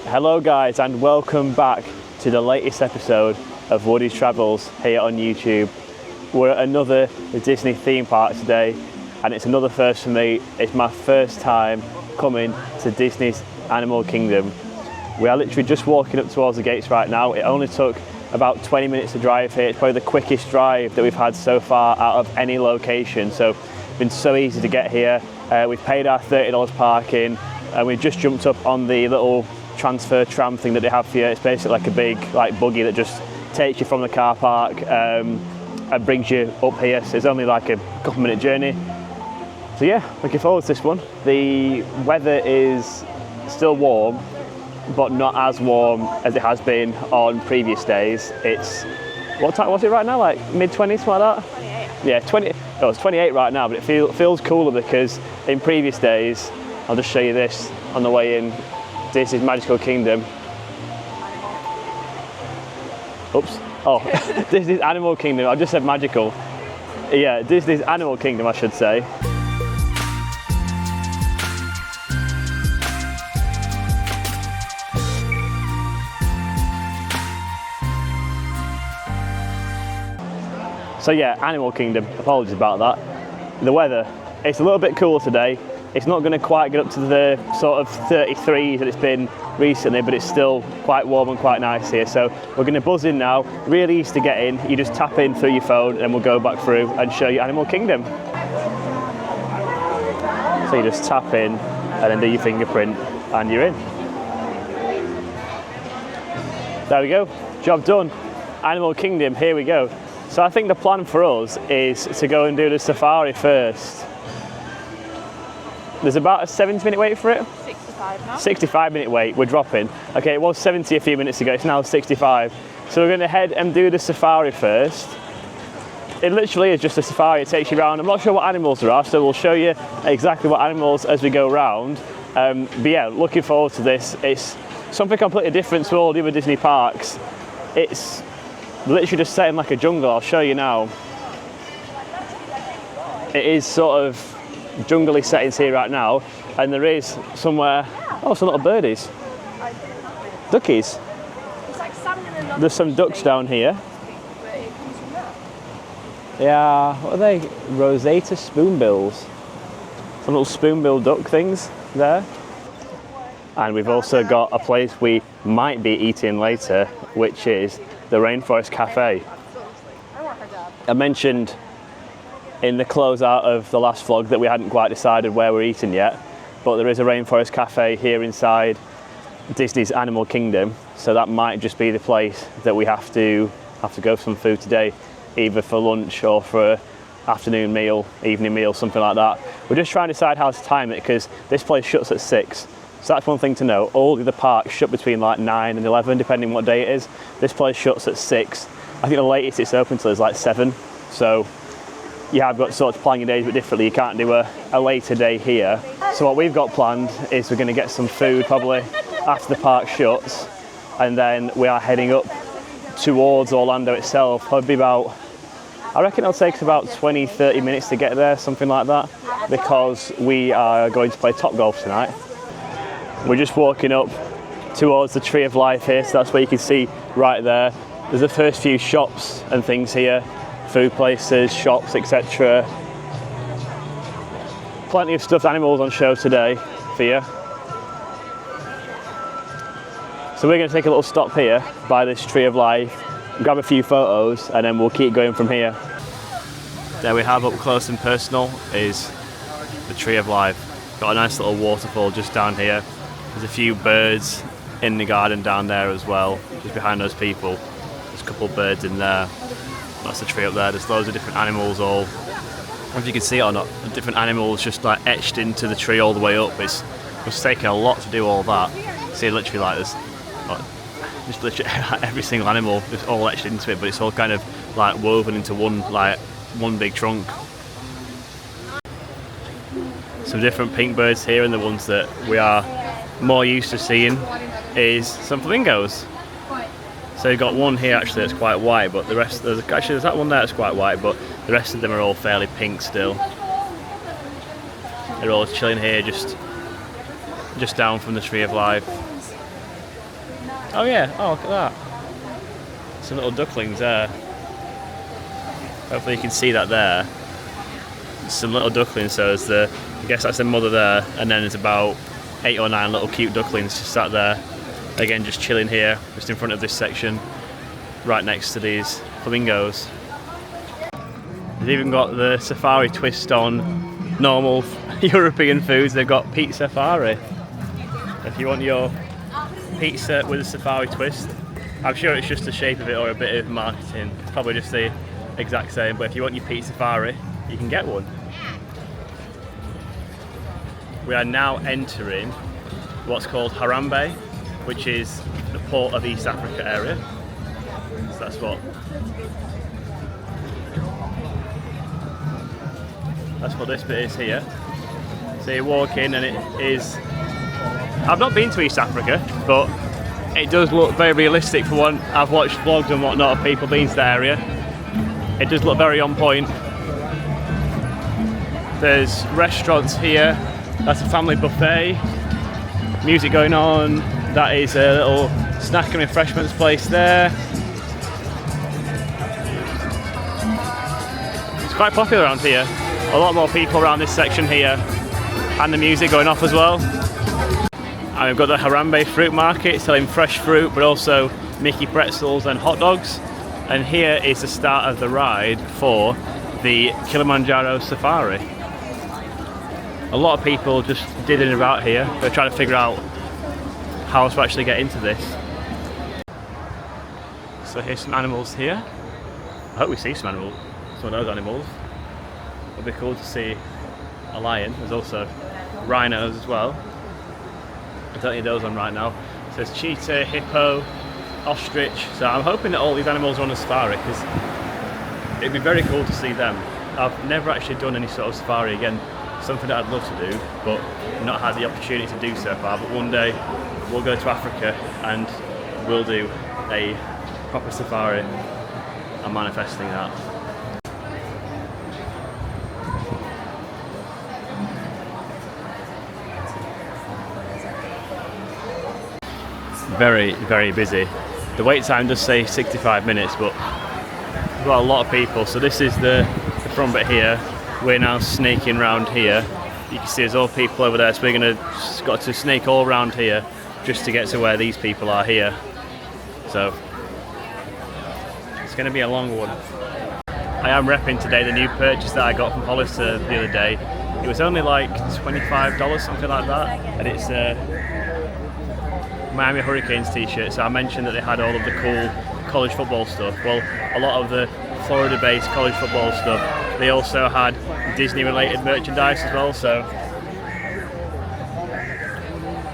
Hello guys, and welcome back to the latest episode of Woody's Travels here on YouTube. We're at another Disney theme park today, and it's another first for me. It's my first time coming to Disney's Animal Kingdom. We are literally just walking up towards the gates right now. It only took about 20 minutes to drive here. It's probably the quickest drive that we've had so far out of any location, so it's been so easy to get here. We've paid our $30 parking, and we've just jumped up on the little transfer tram thing that they have here. It's basically like a big buggy that just takes you from the car park and brings you up here. So it's only like a couple minute journey. So yeah, looking forward to this one. The weather is still warm, but not as warm as it has been on previous days. It's, what time was it right now? Like mid-20s, something like that? 28. Yeah, 20. Oh, it's 28 right now, but it feels cooler because in previous days, I'll just show you this on the way in. Disney's Magical Kingdom. Oops. Oh, Disney's Animal Kingdom. I just said magical. Yeah, Disney's Animal Kingdom, I should say. So yeah, Animal Kingdom, apologies about that. The weather, it's a little bit cooler today. It's not going to quite get up to the sort of 33s that it's been recently, but it's still quite warm and quite nice here. So we're going to buzz in now, really easy to get in. You just tap in through your phone and we'll go back through and show you Animal Kingdom. So you just tap in and then do your fingerprint and you're in. There we go, job done. Animal Kingdom, here we go. So I think the plan for us is to go and do the safari first. There's about a 70-minute wait for it? 65 now. 65-minute wait, we're dropping. Okay, it was 70 a few minutes ago, it's now 65. So we're gonna head and do the safari first. It literally is just a safari, it takes you around. I'm not sure what animals there are, so we'll show you exactly what animals as we go around. But yeah, looking forward to this. It's something completely different to all the other Disney parks. It's literally just set in like a jungle. I'll show you now. It is sort of jungly settings here right now, and there is somewhere, oh, some little birdies, duckies. There's some ducks down here. Yeah, what are they? Rosetta spoonbills. Some little spoonbill duck things there. And we've also got a place we might be eating later, which is the Rainforest Cafe. I mentioned in the closeout of the last vlog that we hadn't quite decided where we're eating yet, but there is a Rainforest Cafe here inside Disney's Animal Kingdom, so that might just be the place that we have to go for some food today, either for lunch or for an afternoon meal, evening meal, something like that. We're just trying to decide how to time it because this place shuts at 6. So that's one thing to know. All the parks shut between like 9 and 11, depending what day it is. This place shuts at 6. I think the latest it's open till is like 7. So you have got sort of plan your days a bit differently. You can't do a later day here. So what we've got planned is we're going to get some food probably after the park shuts, and then we are heading up towards Orlando itself. Probably about, I reckon it'll take us about 20-30 minutes to get there, something like that, because we are going to play Topgolf tonight. We're just walking up towards the Tree of Life here, so that's where you can see right there. There's the first few shops and things here, food places, shops, etc. Plenty of stuffed animals on show today for you. So we're going to take a little stop here by this Tree of Life, grab a few photos, and then we'll keep going from here. There we have up close and personal is the Tree of Life. Got a nice little waterfall just down here. There's a few birds in the garden down there as well, just behind those people. There's a couple of birds in there. That's the tree up there. There's loads of different animals all, I don't know if you can see it or not, different animals just like etched into the tree all the way up. It's taken a lot to do all that. See, literally like there's just literally every single animal just all etched into it, but it's all kind of like woven into one big trunk. Some different pink birds here, and the ones that we are more used to seeing is some flamingos. So you've got one here actually that's quite white, but the rest, there's that one there that's quite white, but the rest of them are all fairly pink still. They're all chilling here just down from the Tree of Life. Oh yeah, oh look at that. Some little ducklings there. Hopefully you can see that there. Some little ducklings, so there's I guess that's the mother there, and then there's about 8 or 9 little cute ducklings just sat there. Again, just chilling here, just in front of this section, right next to these flamingos. They've even got the safari twist on normal European foods. They've got pizza safari. If you want your pizza with a safari twist, I'm sure it's just the shape of it or a bit of marketing. It's probably just the exact same, but if you want your pizza safari, you can get one. We are now entering what's called Harambee, which is the port of East Africa area. So that's what this bit is here. So you walk in and it is, I've not been to East Africa, but it does look very realistic for one. I've watched vlogs and whatnot of people being to the area. It does look very on point. There's restaurants here. That's a family buffet. Music going on. That is a little snack and refreshments place there. It's quite popular around here. A lot more people around this section here, and the music going off as well. And we've got the Harambee fruit market selling fresh fruit, but also Mickey pretzels and hot dogs. And here is the start of the ride for the Kilimanjaro Safari. A lot of people just didding about here. They're trying to figure out how to actually get into this. So here's some animals here. I hope we see some of those animals. It'll be cool to see a lion. There's also rhinos as well. I don't need those on right now. So there's cheetah, hippo, ostrich. So I'm hoping that all these animals are on a safari, because it'd be very cool to see them. I've never actually done any sort of safari again. Something that I'd love to do, but not had the opportunity to do so far. But one day we'll go to Africa and we'll do a proper safari. I'm manifesting that. Very, very busy. The wait time does say 65 minutes, but we've got a lot of people. So this is the front bit here. We're now snaking round here. You can see there's all people over there, so we're got to snake all around here just to get to where these people are here. So it's going to be a long one. I am repping today the new purchase that I got from Hollister the other day. It was only like $25, something like that, and it's a Miami Hurricanes t-shirt. So I mentioned that they had all of the cool college football stuff. Well, a lot of the Florida-based college football stuff, they also had Disney-related merchandise as well, so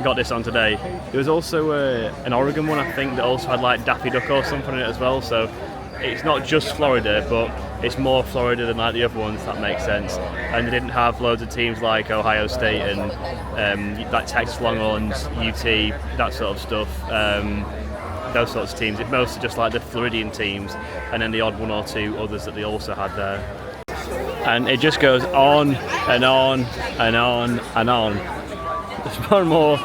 got this on today. There was also an Oregon one, I think, that also had like Daffy Duck or something in it as well, so it's not just Florida, but it's more Florida than like the other ones, if that makes sense. And they didn't have loads of teams like Ohio State and like Texas Longhorns, UT, that sort of stuff. Those sorts of teams. It's mostly just like the Floridian teams, and then the odd one or two others that they also had there. And it just goes on and on and on and on. There's more and more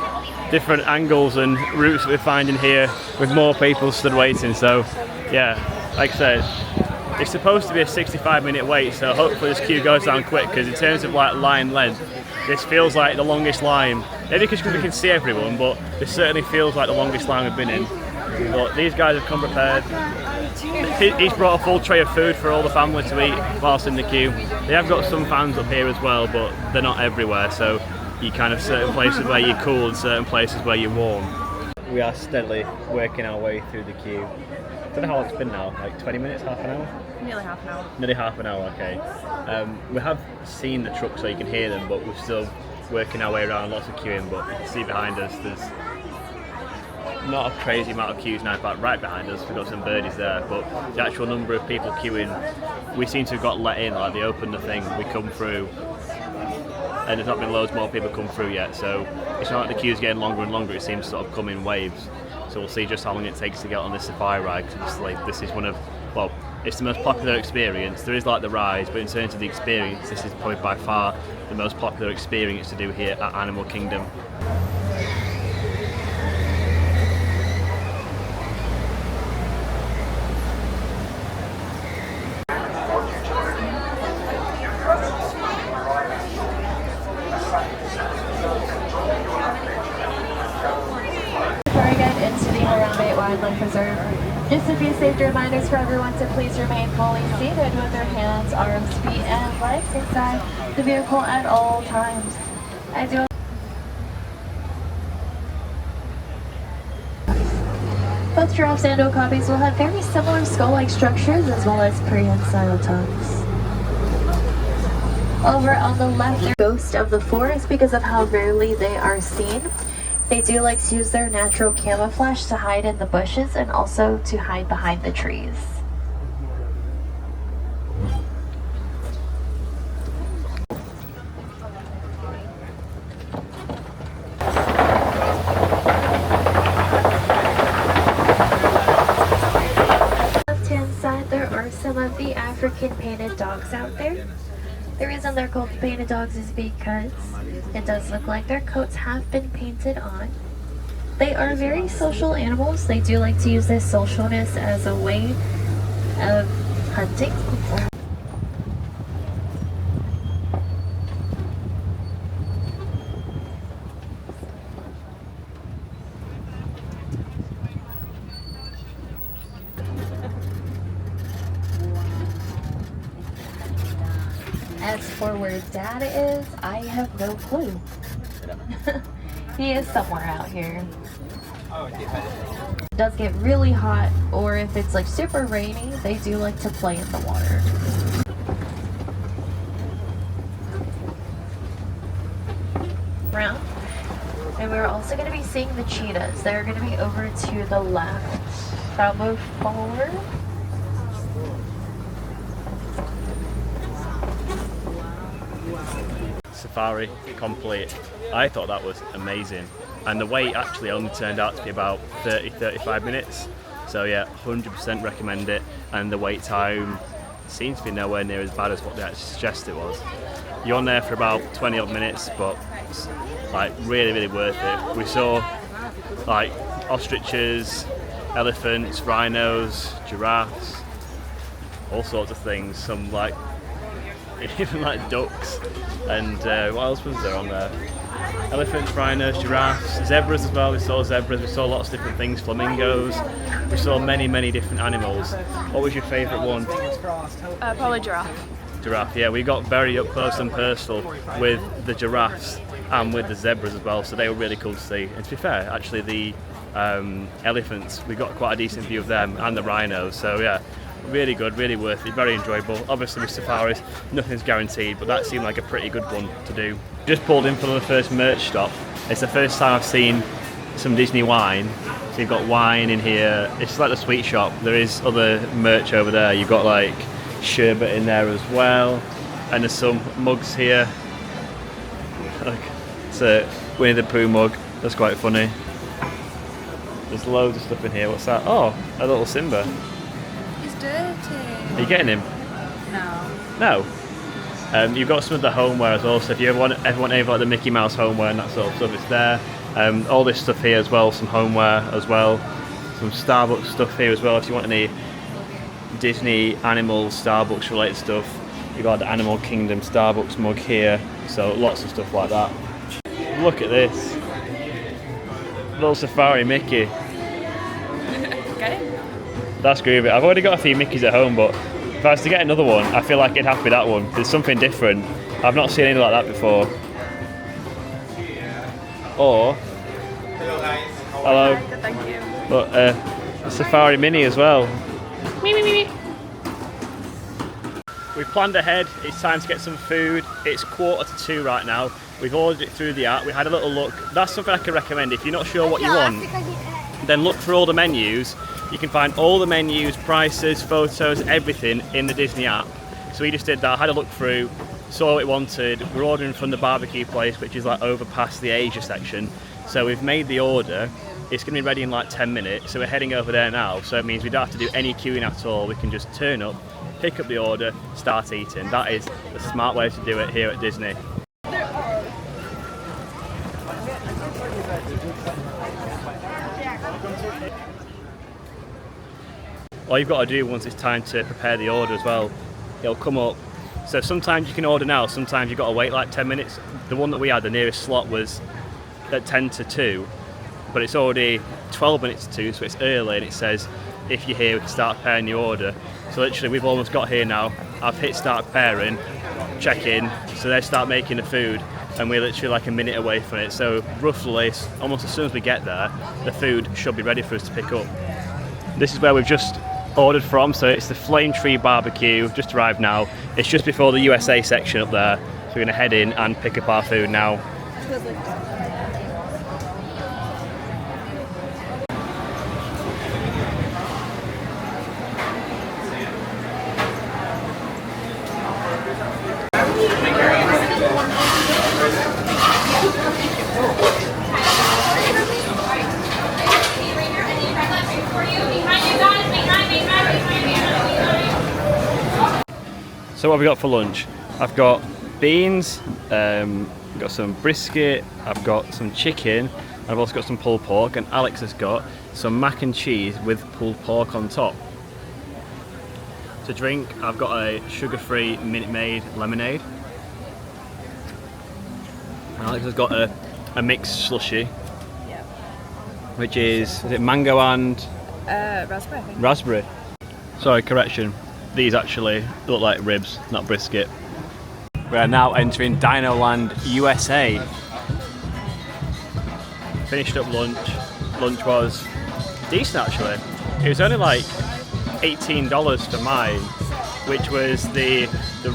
different angles and routes that we're finding here, with more people stood waiting. So yeah, like I said, it's supposed to be a 65-minute wait, so hopefully this queue goes down quick, because in terms of like line length, this feels like the longest line. Maybe because we can see everyone, but this certainly feels like the longest line we've been in. But these guys have come prepared. He's brought a full tray of food for all the family to eat whilst in the queue. They have got some fans up here as well, but they're not everywhere, so you kind of certain places where you're cool and certain places where you're warm. We are steadily working our way through the queue. I don't know how long it's been now, like 20 minutes, half an hour? Nearly half an hour. Nearly half an hour, okay. We have seen the trucks so you can hear them, but we're still working our way around, lots of queuing. But you can see behind us there's not a crazy amount of queues now. In fact, right behind us we've got some birdies there, but the actual number of people queuing, we seem to have got let in. Like they opened the thing, we come through, and there's not been loads more people come through yet, so it's not like the queue's getting longer and longer. It seems to sort of come in waves, so we'll see just how long it takes to get on this safari ride, because this is one of, well, it's the most popular experience. There is like the rides, but in terms of the experience, this is probably by far the most popular experience to do here at Animal Kingdom. wildlife reserve. Just a few safety reminders for everyone to please remain fully seated with their hands, arms, feet, and legs inside the vehicle at all times. I do. Both giraffes and okapis will have very similar skull-like structures as well as prehensile tongues. Over on the left, they're ghost of the forest because of how rarely they are seen. They do like to use their natural camouflage to hide in the bushes and also to hide behind the trees. Left-hand side, there are some of the African painted dogs out there. The reason they're called painted dogs is because it does look like their coats have been painted on. They are very social animals. They do like to use this socialness as a way of hunting. As for where Dad is, I have no clue. He is somewhere out here. It does get really hot, or if it's like super rainy, they do like to play in the water. Around. And we're also going to be seeing the cheetahs. They're going to be over to the left. I'll move forward. Safari complete. I thought that was amazing, and the wait actually only turned out to be about 30-35 minutes, so yeah, 100% recommend it. And the wait time seems to be nowhere near as bad as what they actually suggested it was. You're on there for about 20 odd minutes, but it's like really worth it. We saw like ostriches, elephants, rhinos, giraffes, all sorts of things, some like even like ducks, and what else was there on there? Elephants, rhinos, giraffes, zebras as well. We saw zebras, we saw lots of different things, flamingos. We saw many different animals. What was your favourite one? Probably giraffe. Giraffe, yeah. We got very up close and personal with the giraffes and with the zebras as well, so they were really cool to see. And to be fair, actually the elephants, we got quite a decent view of them, and the rhinos, so yeah. Really good, really worth it, very enjoyable. Obviously with safaris, nothing's guaranteed, but that seemed like a pretty good one to do. Just pulled in for the first merch stop. It's the first time I've seen some Disney wine. So you've got wine in here. It's like the sweet shop. There is other merch over there. You've got like sherbet in there as well. And there's some mugs here. Look, it's a Winnie the Pooh mug. That's quite funny. There's loads of stuff in here. What's that? Oh, a little Simba. Dirty. Are you getting him? No. No? You've got some of the homeware as well, so if you ever want any of like the Mickey Mouse homeware and that sort of stuff, it's there. All this stuff here as well, some homeware as well. Some Starbucks stuff here as well, if you want any Disney, animal, Starbucks related stuff. You've got the Animal Kingdom Starbucks mug here, so lots of stuff like that. Look at this. Little Safari Mickey. Okay. That's groovy. I've already got a few Mickeys at home, but if I was to get another one, I feel like it'd have to be that one. There's something different. I've not seen anything like that before. Or... Hello guys. Hello. Good, thank you. But a Safari Mini as well. Me. We've planned ahead. It's time to get some food. It's 1:45 right now. We've ordered it through the app. We had a little look. That's something I can recommend. If you're not sure what you want, then look for all the menus. You can find all the menus, prices, photos, everything in the Disney app. So we just did that, had a look through, saw what we wanted. We're ordering from the barbecue place, which is like over past the Asia section. So we've made the order. It's going to be ready in like 10 minutes. So we're heading over there now. So it means we don't have to do any queuing at all. We can just turn up, pick up the order, start eating. That is the smart way to do it here at Disney. All you've got to do once it's time to prepare the order as well, it'll come up. So sometimes you can order now, sometimes you've got to wait like 10 minutes. The one that we had, the nearest slot was at 10 to 2, but it's already 12 minutes to 2, so it's early, and it says if you're here we can start preparing your order. So literally we've almost got here now. I've hit start preparing, check in, so they start making the food, and we're literally like a minute away from it. So roughly, almost as soon as we get there, the food should be ready for us to pick up. This is where we've just ordered from, so it's the Flame Tree Barbecue, just arrived now. It's just before the USA section up there, so we're gonna head in and pick up our food now. So what have we got for lunch? I've got beans, I've got some brisket, I've got some chicken, and I've also got some pulled pork, and Alex has got some mac and cheese with pulled pork on top. To drink, I've got a sugar-free Minute Maid lemonade. Alex has got a mixed slushy, which is it mango and? Raspberry, I think. Raspberry. Sorry, correction. These actually look like ribs, not brisket. We are now entering Dino Land, USA. Finished up lunch. Lunch was decent actually. It was only like $18 for mine, which was the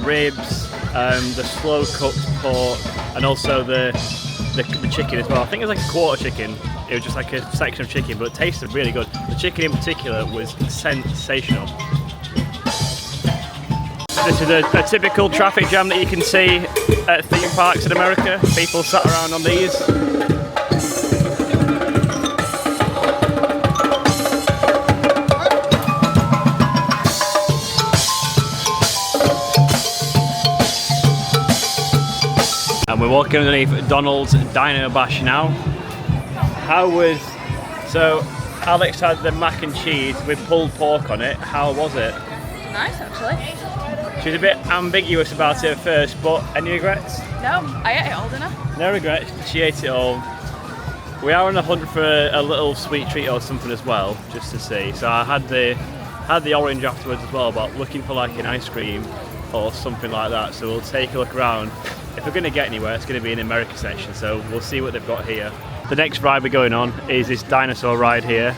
ribs, the slow cooked pork, and also the chicken as well. I think it was like a quarter chicken. It was just like a section of chicken, but it tasted really good. The chicken in particular was sensational. This is a typical traffic jam that you can see at theme parks in America. People sat around on these. And we're walking underneath Donald's Dino Bash now. So Alex had the mac and cheese with pulled pork on it. How was it? Nice, actually. She was a bit ambiguous about it at first, but any regrets? No, I ate it all dinner. No regrets, she ate it all. We are on the hunt for a little sweet treat or something as well, just to see. So I had the orange afterwards as well, but looking for like an ice cream or something like that. So we'll take a look around. If we're going to get anywhere, it's going to be in the America section, so we'll see what they've got here. The next ride we're going on is this dinosaur ride here.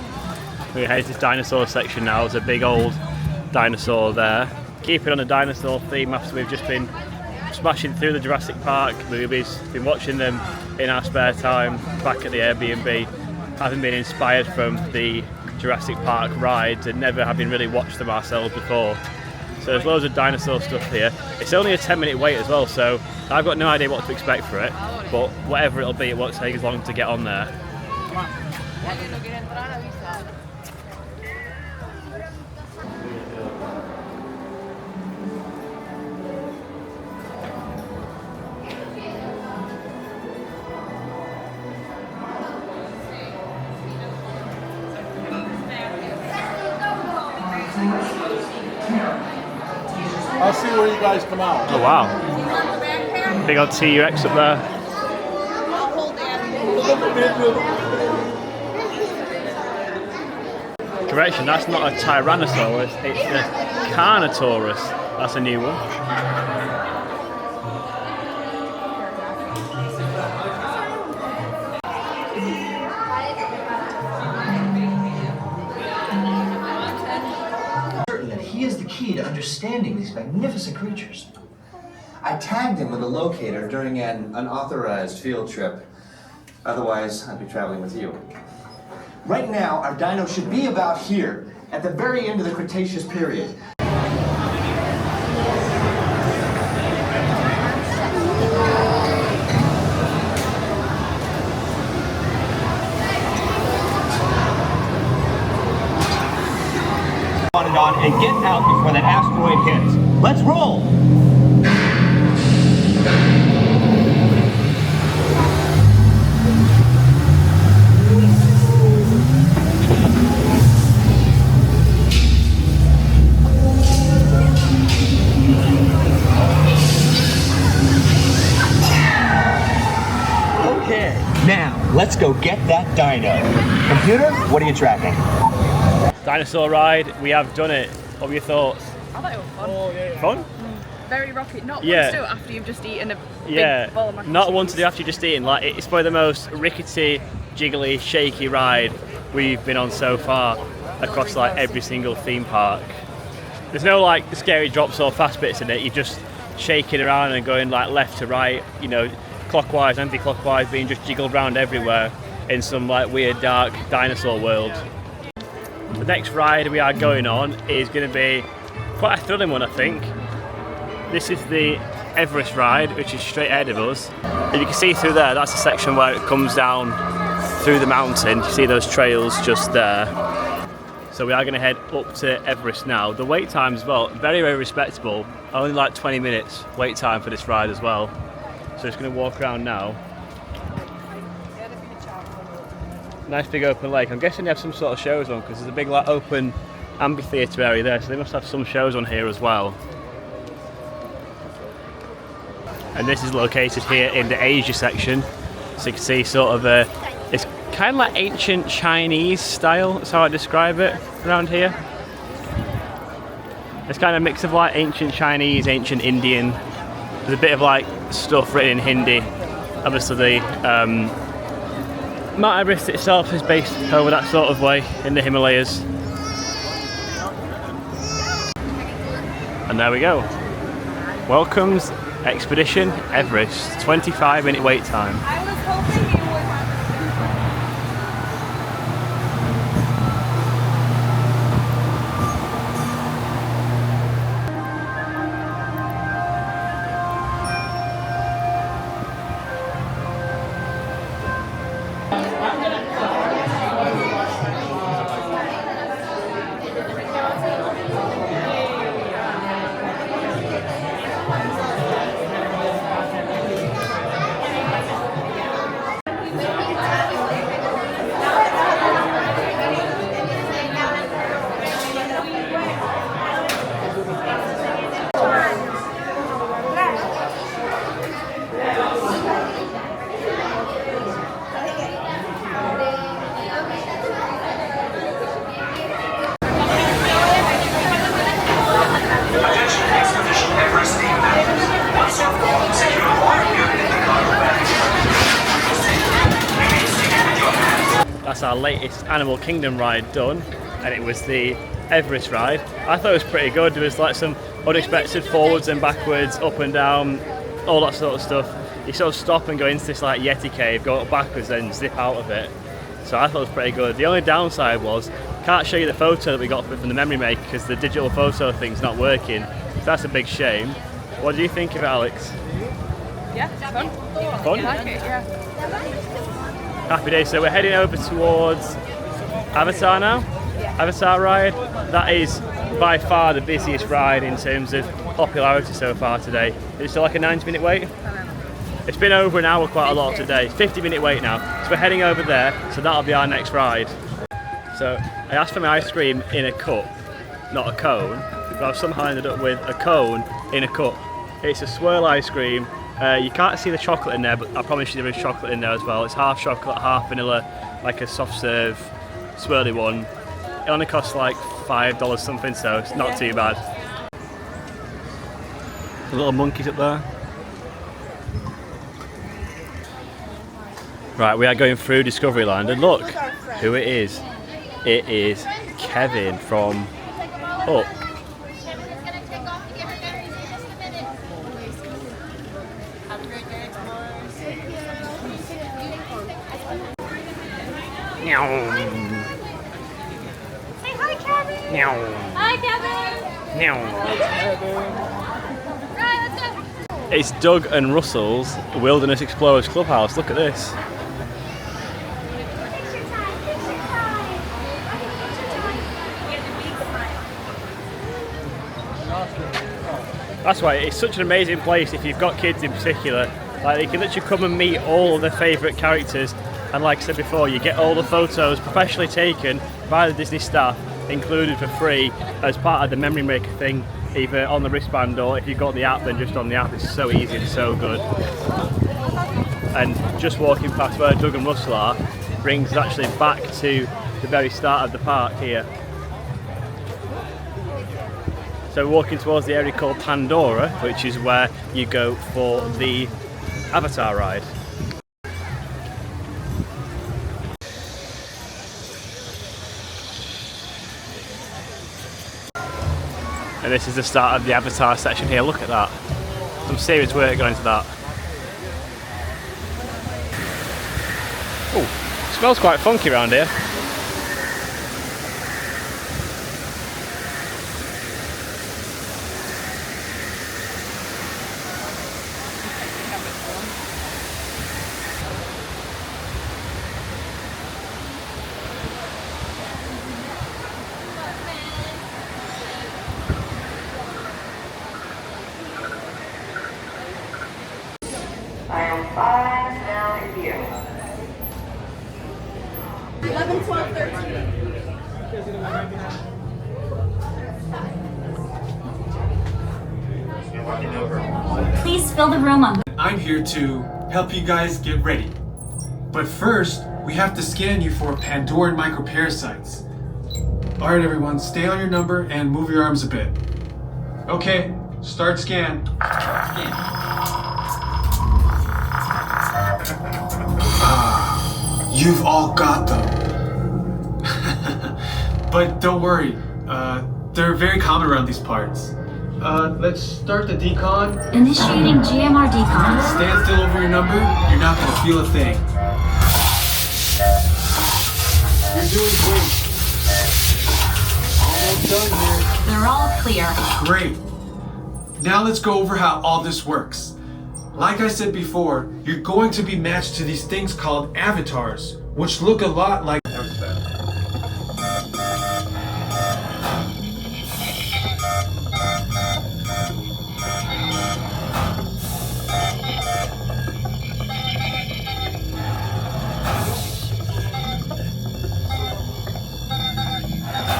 We're headed to this dinosaur section now. There's a big old dinosaur there. Keeping on the dinosaur theme after we've just been smashing through the Jurassic Park movies, been watching them in our spare time back at the Airbnb, having been inspired from the Jurassic Park rides and never having really watched them ourselves before. So there's loads of dinosaur stuff here. It's only a 10-minute wait as well, so I've got no idea what to expect for it, but whatever it'll be, it won't take as long to get on there. I'll see where you guys come out. Oh wow. Big old T-Rex up there. Correction, that's not a Tyrannosaurus, it's the Carnotaurus. That's a new one. He is the key to understanding these magnificent creatures. I tagged him with a locator during an unauthorized field trip. Otherwise, I'd be traveling with you. Right now, our dino should be about here, at the very end of the Cretaceous period. On and get out before that asteroid hits. Let's roll! Okay, now let's go. go get that dino. Computer, what are you tracking? Dinosaur ride, we have done it. What were your thoughts? I thought it was fun. Fun? Very rocky. Not Yeah. one to do after you've just eaten a Yeah, big bowl of mac and not cheese. one to do after you just eating. Like, it's probably the most rickety, jiggly, shaky ride we've been on so far across like every single theme park. There's no like scary drops or fast bits in it. You're just shaking around and going like left to right, you know, clockwise, anti-clockwise, being just jiggled around everywhere in some like weird dark dinosaur world. The next ride we are going on is going to be quite a thrilling one, I think. This is the Everest ride, which is straight ahead of us. If you can see through there, that's the section where it comes down through the mountain. You see those trails just there. So we are going to head up to Everest now. The wait time as well, very, very respectable. Only like 20 minutes wait time for this ride as well. So just going to walk around now. Nice big open lake. I'm guessing they have some sort of shows on because there's a big like open amphitheatre area there, so they must have some shows on here as well. And this is located here in the Asia section, so you can see sort of it's kind of like ancient Chinese style, that's how I describe it around here. It's kind of a mix of like ancient Chinese, ancient Indian. There's a bit of like stuff written in Hindi. Obviously the Mount Everest itself is based over that sort of way in the Himalayas. And there we go. Welcomes Expedition Everest, 25-minute wait time. I was hoping you would. That's our latest Animal Kingdom ride done, and it was the Everest ride. I thought it was pretty good. There was like some unexpected forwards and backwards, up and down, all that sort of stuff. You sort of stop and go into this like Yeti cave, go up backwards and zip out of it. So I thought it was pretty good. The only downside was, can't show you the photo that we got from the memory maker because the digital photo thing's not working. So that's a big shame. What do you think of it, Alex? Yeah, it's fun. Fun? I like it, yeah. Happy day. So we're heading over towards Avatar now. Yeah. Avatar ride. That is by far the busiest ride in terms of popularity so far today. It's still like a 90-minute wait. It's been over an hour quite a lot today. 50-minute wait now. So we're heading over there. So that'll be our next ride. So I asked for my ice cream in a cup, not a cone. But I've somehow ended up with a cone in a cup. It's a swirl ice cream. You can't see the chocolate in there, but I promise you there is chocolate in there as well. It's half chocolate, half vanilla, like a soft serve swirly one. It only costs like $5 something, so it's not too bad. The little monkeys up there. Right, we are going through Discovery Land, and look who it is. It is Kevin from Up. Meow. Say hi, Kevin. Meow. Hi, Kevin. Meow. Right, let's go. It's Doug and Russell's Wilderness Explorers Clubhouse. Look at this. Picture time. Picture time. That's why it's such an amazing place if you've got kids in particular. Like, they can literally come and meet all of their favourite characters, and like I said before, you get all the photos professionally taken by the Disney staff, included for free as part of the memory maker thing, either on the wristband or if you've got the app, then just on the app. It's so easy and so good. and just walking past where Doug and Russell are brings us actually back to the very start of the park here. So we're walking towards the area called Pandora, which is where you go for the Avatar ride. And this is the start of the Avatar section here. Look at that. Some serious work going into that. Oh, smells quite funky around here. Aisle 5 is now in view. 11, 12, 13. Please fill the room up. I'm here to help you guys get ready. But first, we have to scan you for Pandoran microparasites. Alright everyone, stay on your number and move your arms a bit. Okay, start scan. You've all got them. But don't worry, they're very common around these parts. Let's start the decon. Initiating GMR decon. Stand still over your number, you're not gonna feel a thing. You're doing great. Almost done here. They're all clear. Great. Now let's go over how all this works. Like I said before, you're going to be matched to these things called avatars, which look a lot like...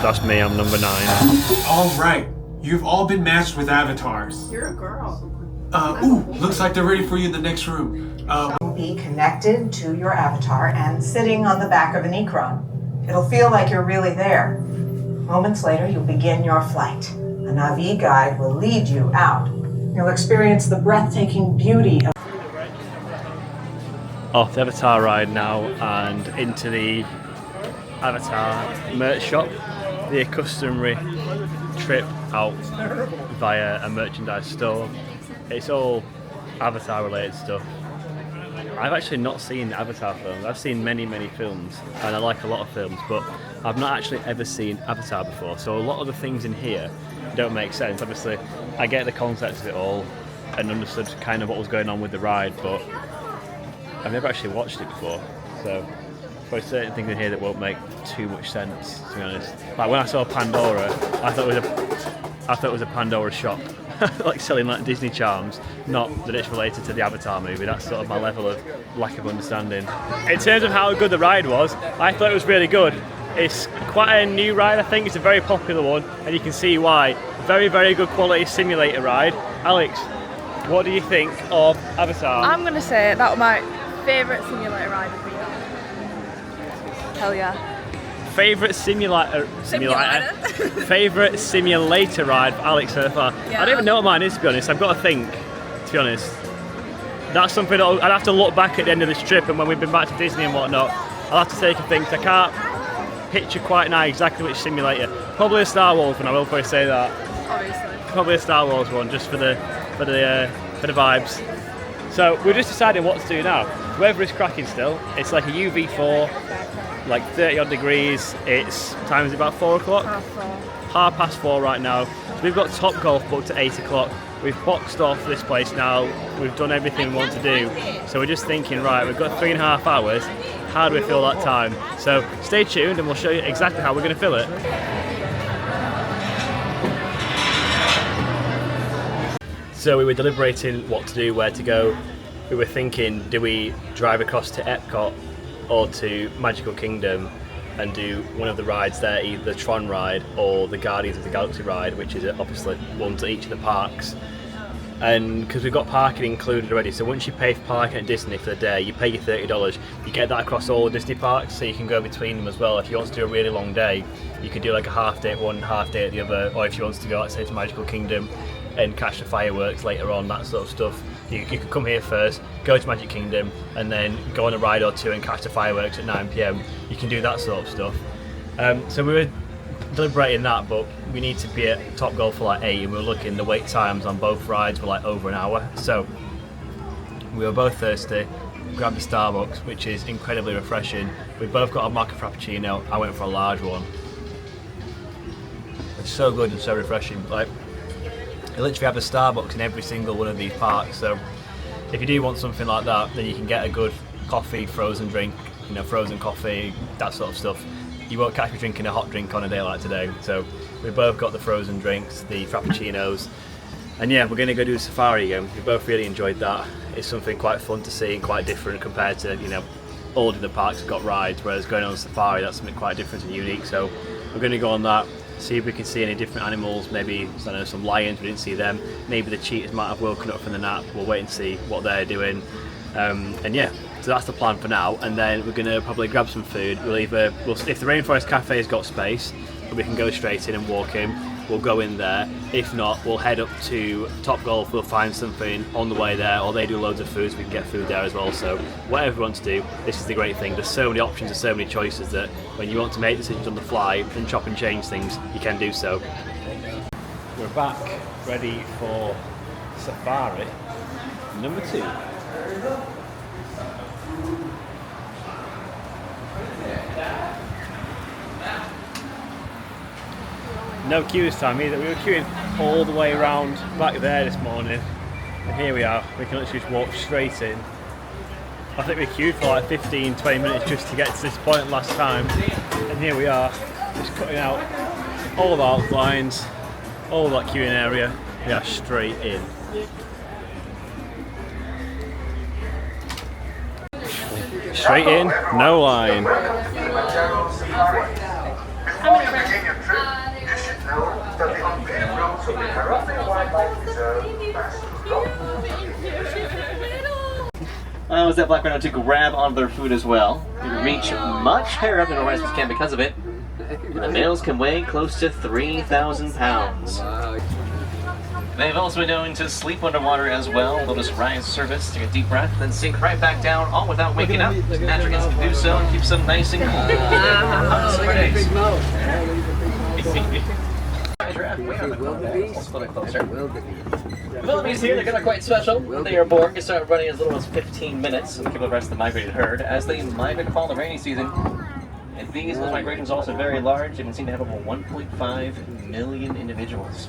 That's me, I'm number 9. Alright, you've all been matched with avatars. You're a girl. Looks like they're ready for you in the next room. Be connected to your avatar and sitting on the back of an Ikron. It'll feel like you're really there. Moments later, you'll begin your flight. A Navi guide will lead you out. You'll experience the breathtaking beauty of Off the Avatar ride now and into the Avatar merch shop. The customary trip out via a merchandise store. It's all Avatar related stuff. I've actually not seen Avatar films. I've seen many films and I like a lot of films, but I've not actually ever seen Avatar before, so a lot of the things in here don't make sense. Obviously I get the concept of it all and understood kind of what was going on with the ride, but I've never actually watched it before, so there's certain things in here that won't make too much sense, to be honest. Like when I saw Pandora, I thought it was a Pandora shop, like selling like Disney charms, not that it's related to the Avatar movie. That's sort of my level of lack of understanding. In terms of how good the ride was, I thought it was really good. It's quite a new ride, I think. It's a very popular one, and you can see why. Very good quality simulator ride. Alex, what do you think of Avatar? I'm going to say that was my favourite simulator ride I've been on. Hell yeah. Favourite simulator favourite simulator ride for Alex so far. Yeah. I don't even know what mine is, to be honest. I've got to think, to be honest. That's something that I'd have to look back at the end of this trip, and when we've been back to Disney and whatnot, I'll have to take a think. I can't picture quite now exactly which simulator. Probably a Star Wars one, I will probably say that. Obviously. Probably a Star Wars one, just for the vibes. So we're just deciding what to do now. The weather is cracking still. It's like a UV4, like 30 odd degrees. It's time is about 4 o'clock. 4:30 right now. So we've got Topgolf booked at 8 o'clock. We've boxed off this place now. We've done everything we want to do. So we're just thinking, right, we've got 3.5 hours. How do we fill that time? So stay tuned and we'll show you exactly how we're going to fill it. So we were deliberating what to do, where to go. We were thinking, do we drive across to Epcot or to Magical Kingdom and do one of the rides there, either the Tron ride or the Guardians of the Galaxy ride, which is obviously one to each of the parks. and because we've got parking included already, so once you pay for parking at Disney for the day, you pay your $30, you get that across all Disney parks, so you can go between them as well. If you want to do a really long day, you could do like a half day at one, half day at the other, or if you want to go, let's say, to Magical Kingdom and catch the fireworks later on, that sort of stuff. You could come here first, go to Magic Kingdom, and then go on a ride or two and catch the fireworks at 9 PM. You can do that sort of stuff. So we were deliberating that, but we need to be at Topgolf for like 8, and we were looking, the wait times on both rides were like over an hour. So we were both thirsty, grabbed a Starbucks, which is incredibly refreshing. We both got a mocha frappuccino. I went for a large one. It's so good and so refreshing. Like, you literally have a Starbucks in every single one of these parks, so if you do want something like that, then you can get a good coffee, frozen drink, you know, frozen coffee, that sort of stuff. You won't catch me drinking a hot drink on a day like today. So we both got the frozen drinks, the frappuccinos, and yeah, we're going to go do the safari again. We both really enjoyed that. It's something quite fun to see and quite different compared to, you know, all of the parks have got rides, whereas going on a safari, that's something quite different and unique. So we're going to go on that, see if we can see any different animals, maybe, I don't know, some lions, we didn't see them, maybe the cheetahs might have woken up from the nap. We'll wait and see what they're doing, and yeah, so that's the plan for now. And then we're going to probably grab some food. If the Rainforest Cafe has got space, we can go straight in and walk in, we'll go in there. If not, we'll head up to Topgolf, we'll find something on the way there, or they do loads of food, so we can get food there as well. So whatever we want to do, this is the great thing. There's so many options and so many choices that when you want to make decisions on the fly and chop and change things, you can do so. We're back, ready for Safari number 2. No queue this time either. We were queuing all the way around back there this morning, and here we are. We can literally just walk straight in. I think we queued for like 15-20 minutes just to get to this point last time, and here we are, just cutting out all of our lines, all of that queuing area. We are straight in. Straight in, no line. Was that black rhino to grab onto their food as well. They reach much higher up than the rest can because of it. The males can weigh close to 3,000 pounds. They've also been known to sleep underwater as well. They'll just rise to surface, take a deep breath, then sink right back down, all without waking up. Natural instinct to do so and keeps them nice and cool. Wildebeest here, they're quite special. They are born, can start running as little as 15 minutes to keep the rest of the migrated herd as they migrate fall the rainy season. And these migrations are also very large. They've been seen to have over 1.5 million individuals.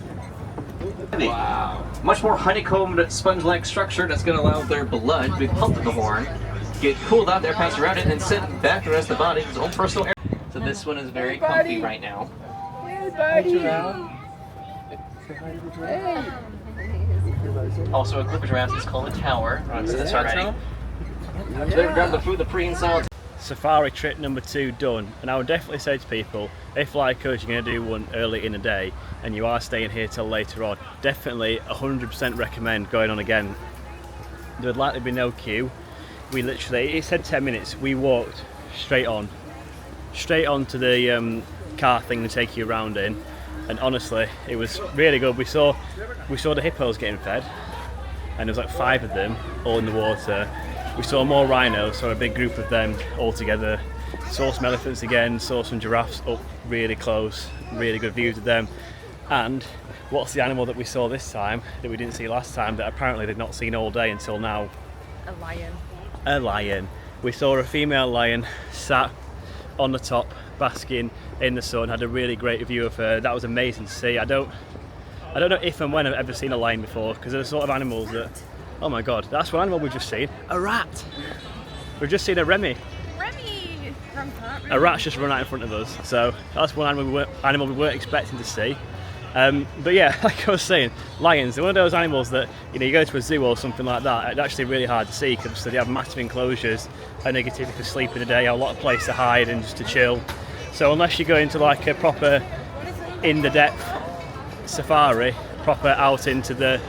Wow. Much more honeycombed sponge-like structure that's going to allow their blood to be pumped in the horn, get cooled out there, pass around it, and sent back to the rest of the body, its own personal area. So this one is very comfy right now. Also a clippers around this called a tower. Runs to this already. Grab the food, the pre and salad. Safari trip number 2 done, and I would definitely say to people, if like us you're going to do one early in the day and you are staying here till later on, definitely 100% recommend going on again. There would likely be no queue. We literally, it said 10 minutes, we walked straight on to the car thing to take you around in, and honestly it was really good. We saw the hippos getting fed, and there was like 5 of them all in the water. We saw more rhinos, so a big group of them all together. Saw some elephants again, saw some giraffes up really close, really good views of them. And what's the animal that we saw this time that we didn't see last time that apparently they'd not seen all day until now? A lion. A lion. We saw a female lion sat on the top, basking in the sun, had a really great view of her. That was amazing to see. I don't know if and when I've ever seen a lion before, because they're the sort of animals that, oh my god, that's one animal we've just seen. A rat! We've just seen a Remy. Remy! A rat's just run out in front of us, so that's one animal we weren't expecting to see. But yeah, like I was saying, lions, they're one of those animals that, you know, you go to a zoo or something like that, it's actually really hard to see because they have massive enclosures and they can typically sleep in the day, have a lot of place to hide and just to chill. So unless you go into like a proper in-the-depth safari, proper out into the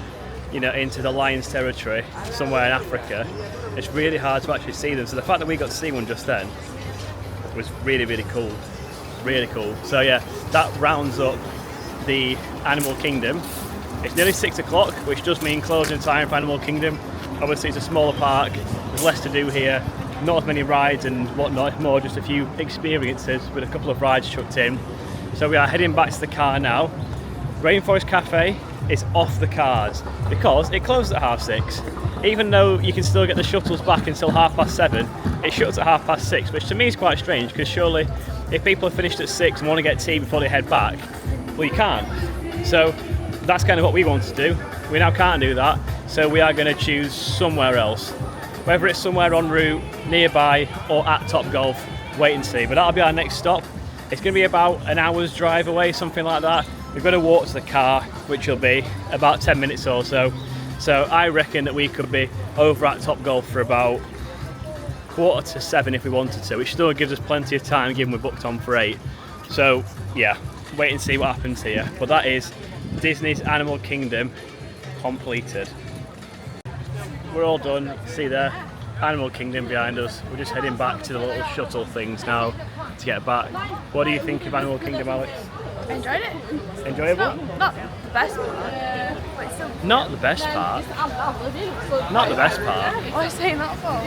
you know, into the lion's territory somewhere in Africa, it's really hard to actually see them. So the fact that we got to see one just then was really, really cool. Really cool. So yeah, that rounds up the Animal Kingdom. It's nearly 6 o'clock, which does mean closing time for Animal Kingdom. Obviously it's a smaller park, there's less to do here, not as many rides and whatnot, more just a few experiences with a couple of rides chucked in. So we are heading back to the car now. Rainforest Cafe is off the cards because it closes at 6:30. Even though you can still get the shuttles back until 7:30, it shuts at 6:30, which to me is quite strange because surely if people have finished at 6 and want to get tea before they head back, well, you can't. So that's kind of what we want to do. We now can't do that, so we are going to choose somewhere else. Whether it's somewhere en route, nearby, or at Topgolf, wait and see. But that'll be our next stop. It's going to be about an hour's drive away, something like that. We've got to walk to the car, which will be about 10 minutes or so. So I reckon that we could be over at Topgolf for about 6:45 if we wanted to, which still gives us plenty of time given we're booked on for 8. So yeah, wait and see what happens here. But that is Disney's Animal Kingdom completed. We're all done. See there, Animal Kingdom behind us. We're just heading back to the little shuttle things now to get back. What do you think of Animal Kingdom, Alex? I enjoyed it. Enjoyable? Not the best part. But still. Not the best part. Not the best part. What are you saying that for?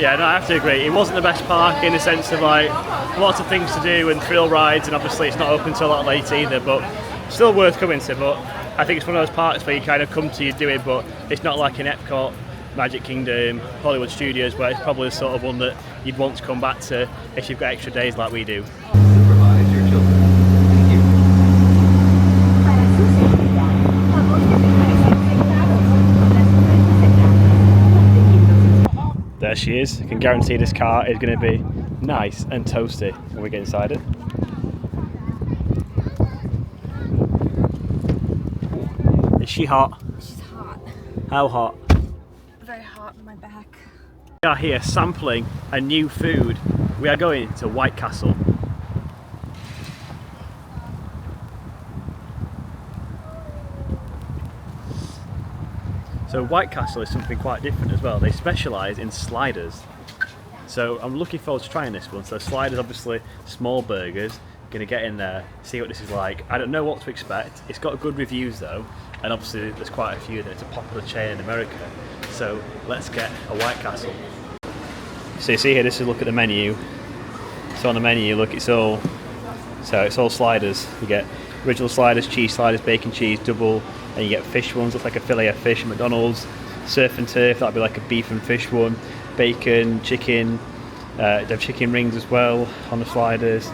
Yeah, no, I have to agree. It wasn't the best park in the sense of like lots of things to do and thrill rides, and obviously it's not open till that late either, but still worth coming to. But I think it's one of those parks where you kind of come to, you do it, but it's not like an Epcot, Magic Kingdom, Hollywood Studios, where it's probably the sort of one that you'd want to come back to if you've got extra days like we do. Supervise your children. Thank you. There she is. I can guarantee this car is going to be nice and toasty when we get inside it. Is she hot? She's hot. How hot? Very hot on my back. We are here sampling a new food. We are going to White Castle. So White Castle is something quite different as well. They specialise in sliders. So I'm looking forward to trying this one. So sliders, obviously small burgers. Gonna get in there, see what this is like. I don't know what to expect. It's got good reviews though, and obviously there's quite a few there. It's a popular chain in America. So let's get a White Castle. So you see here, this is a look at the menu. So on the menu, look, it's all sliders. You get original sliders, cheese sliders, bacon cheese, double, and you get fish ones, look like a fillet of fish at McDonald's. Surf and turf, that'd be like a beef and fish one. Bacon, chicken, they have chicken rings as well on the sliders.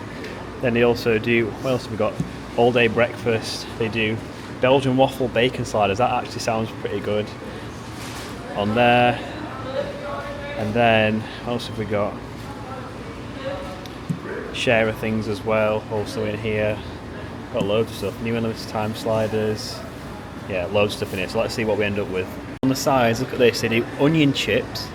Then they also do, what else have we got? All day breakfast. They do Belgian waffle bacon sliders. That actually sounds pretty good on there. And then, what else have we got? Share of things as well, also in here. Got loads of stuff. New and limited time sliders. Yeah, loads of stuff in here. So let's see what we end up with. On the sides, look at this. They do onion chips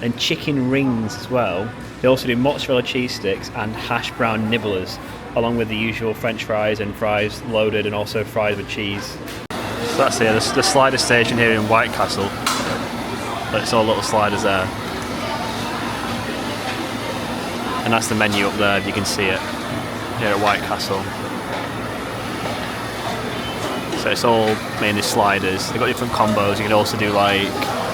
and chicken rings as well. They also do mozzarella cheese sticks and hash brown nibblers, along with the usual French fries and fries loaded, and also fries with cheese. So that's here, the slider station here in White Castle. It's all little sliders there. And that's the menu up there, if you can see it, here at White Castle. So it's all mainly sliders. They've got different combos. You can also do like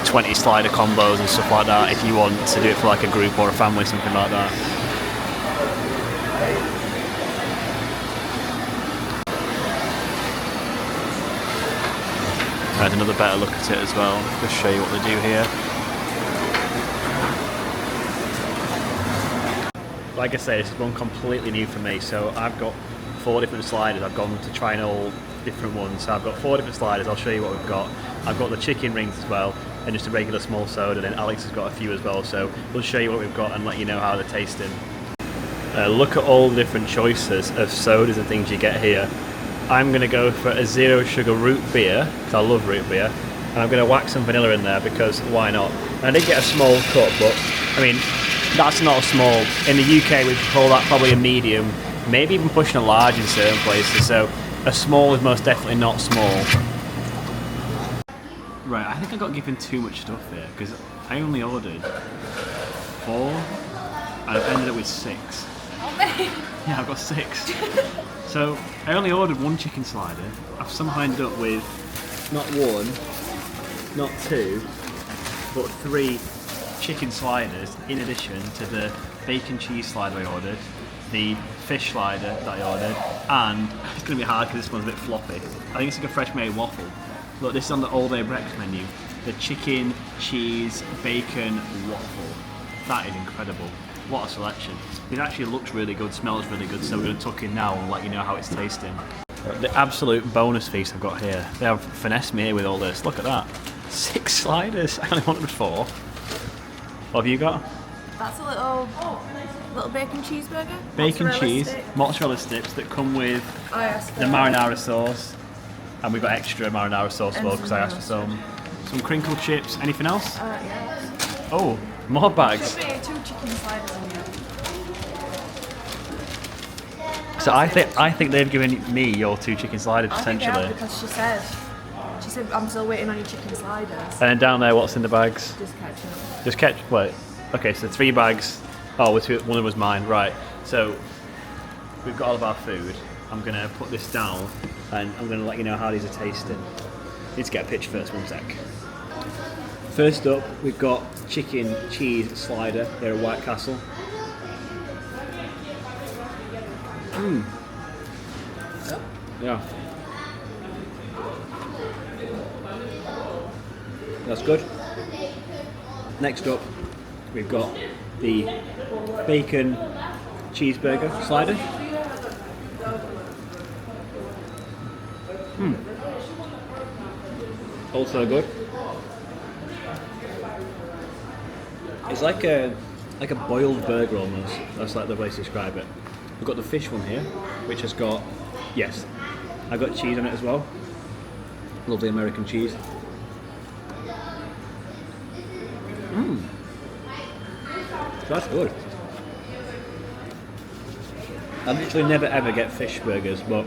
20 slider combos and stuff like that if you want to do it for like a group or a family, something like that. I had another better look at it as well, just show you what they do here. Like I say, this is one completely new for me, so I've got 4 different sliders. I've gone to try all different ones. So I've got 4 different sliders. I'll show you what we've got. I've got the chicken rings as well, and just a regular small soda, and then Alex has got a few as well, so we'll show you what we've got and let you know how they're tasting. Look at all the different choices of sodas and things you get here. I'm going to go for a 0 sugar root beer, because I love root beer, and I'm going to whack some vanilla in there because why not? And I did get a small cup, but I mean, that's not a small. In the UK we call that probably a medium, maybe even pushing a large in certain places, so a small is most definitely not small. Right, I think I got given too much stuff here because I only ordered 4 and I've ended up with 6. How many? Yeah, I've got 6. So I only ordered 1 chicken slider. I've somehow ended up with not 1, not 2, but 3 chicken sliders in addition to the bacon cheese slider I ordered, the fish slider that I ordered, and it's going to be hard because this one's a bit floppy. I think it's like a fresh made waffle. Look, this is on the all day breakfast menu. The chicken, cheese, bacon waffle. That is incredible. What a selection. It actually looks really good, smells really good, so we're going to tuck in now and let you know how it's tasting. The absolute bonus feast I've got here. They have finessed me here with all this. Look at that. 6 sliders. I only wanted 4. What have you got? That's a little bacon cheeseburger. Bacon Mozzarella cheese, stick. mozzarella sticks that come with I asked the marinara sauce. And we've got extra marinara sauce as well because I asked for some crinkle chips. Anything else? Yeah. Oh, more bags. Should be 2 chicken sliders in here. So I think they've given me your 2 chicken sliders potentially. I think they have because she said I'm still waiting on your chicken sliders. And then down there, what's in the bags? Just ketchup. Just ketchup. Wait. Okay, so 3 bags. Oh, one of them was mine. Right. So we've got all of our food. I'm gonna put this down, and I'm gonna let you know how these are tasting. Need to get a picture first. 1 sec. First up, we've got chicken cheese slider here at White Castle. Yeah. That's good. Next up, we've got the bacon cheeseburger slider. Also good. It's like a boiled burger almost. That's like the way to describe it. We've got the fish one here, which has got, yes, I've got cheese on it as well. Lovely American cheese. So that's good. I literally never ever get fish burgers, but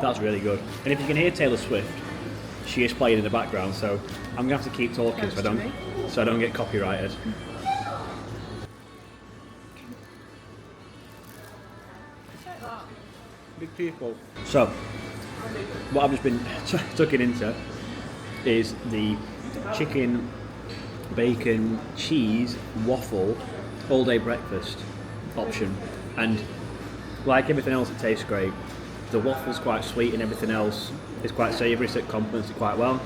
that's really good. And if you can hear Taylor Swift, she is playing in the background, so I'm gonna have to keep talking so I don't get copyrighted. Big people. So, what I've just been tucking into is the chicken, bacon, cheese, waffle, all day breakfast option. And like everything else, it tastes great. The waffle's quite sweet and everything else is quite savoury, so it complements it quite well.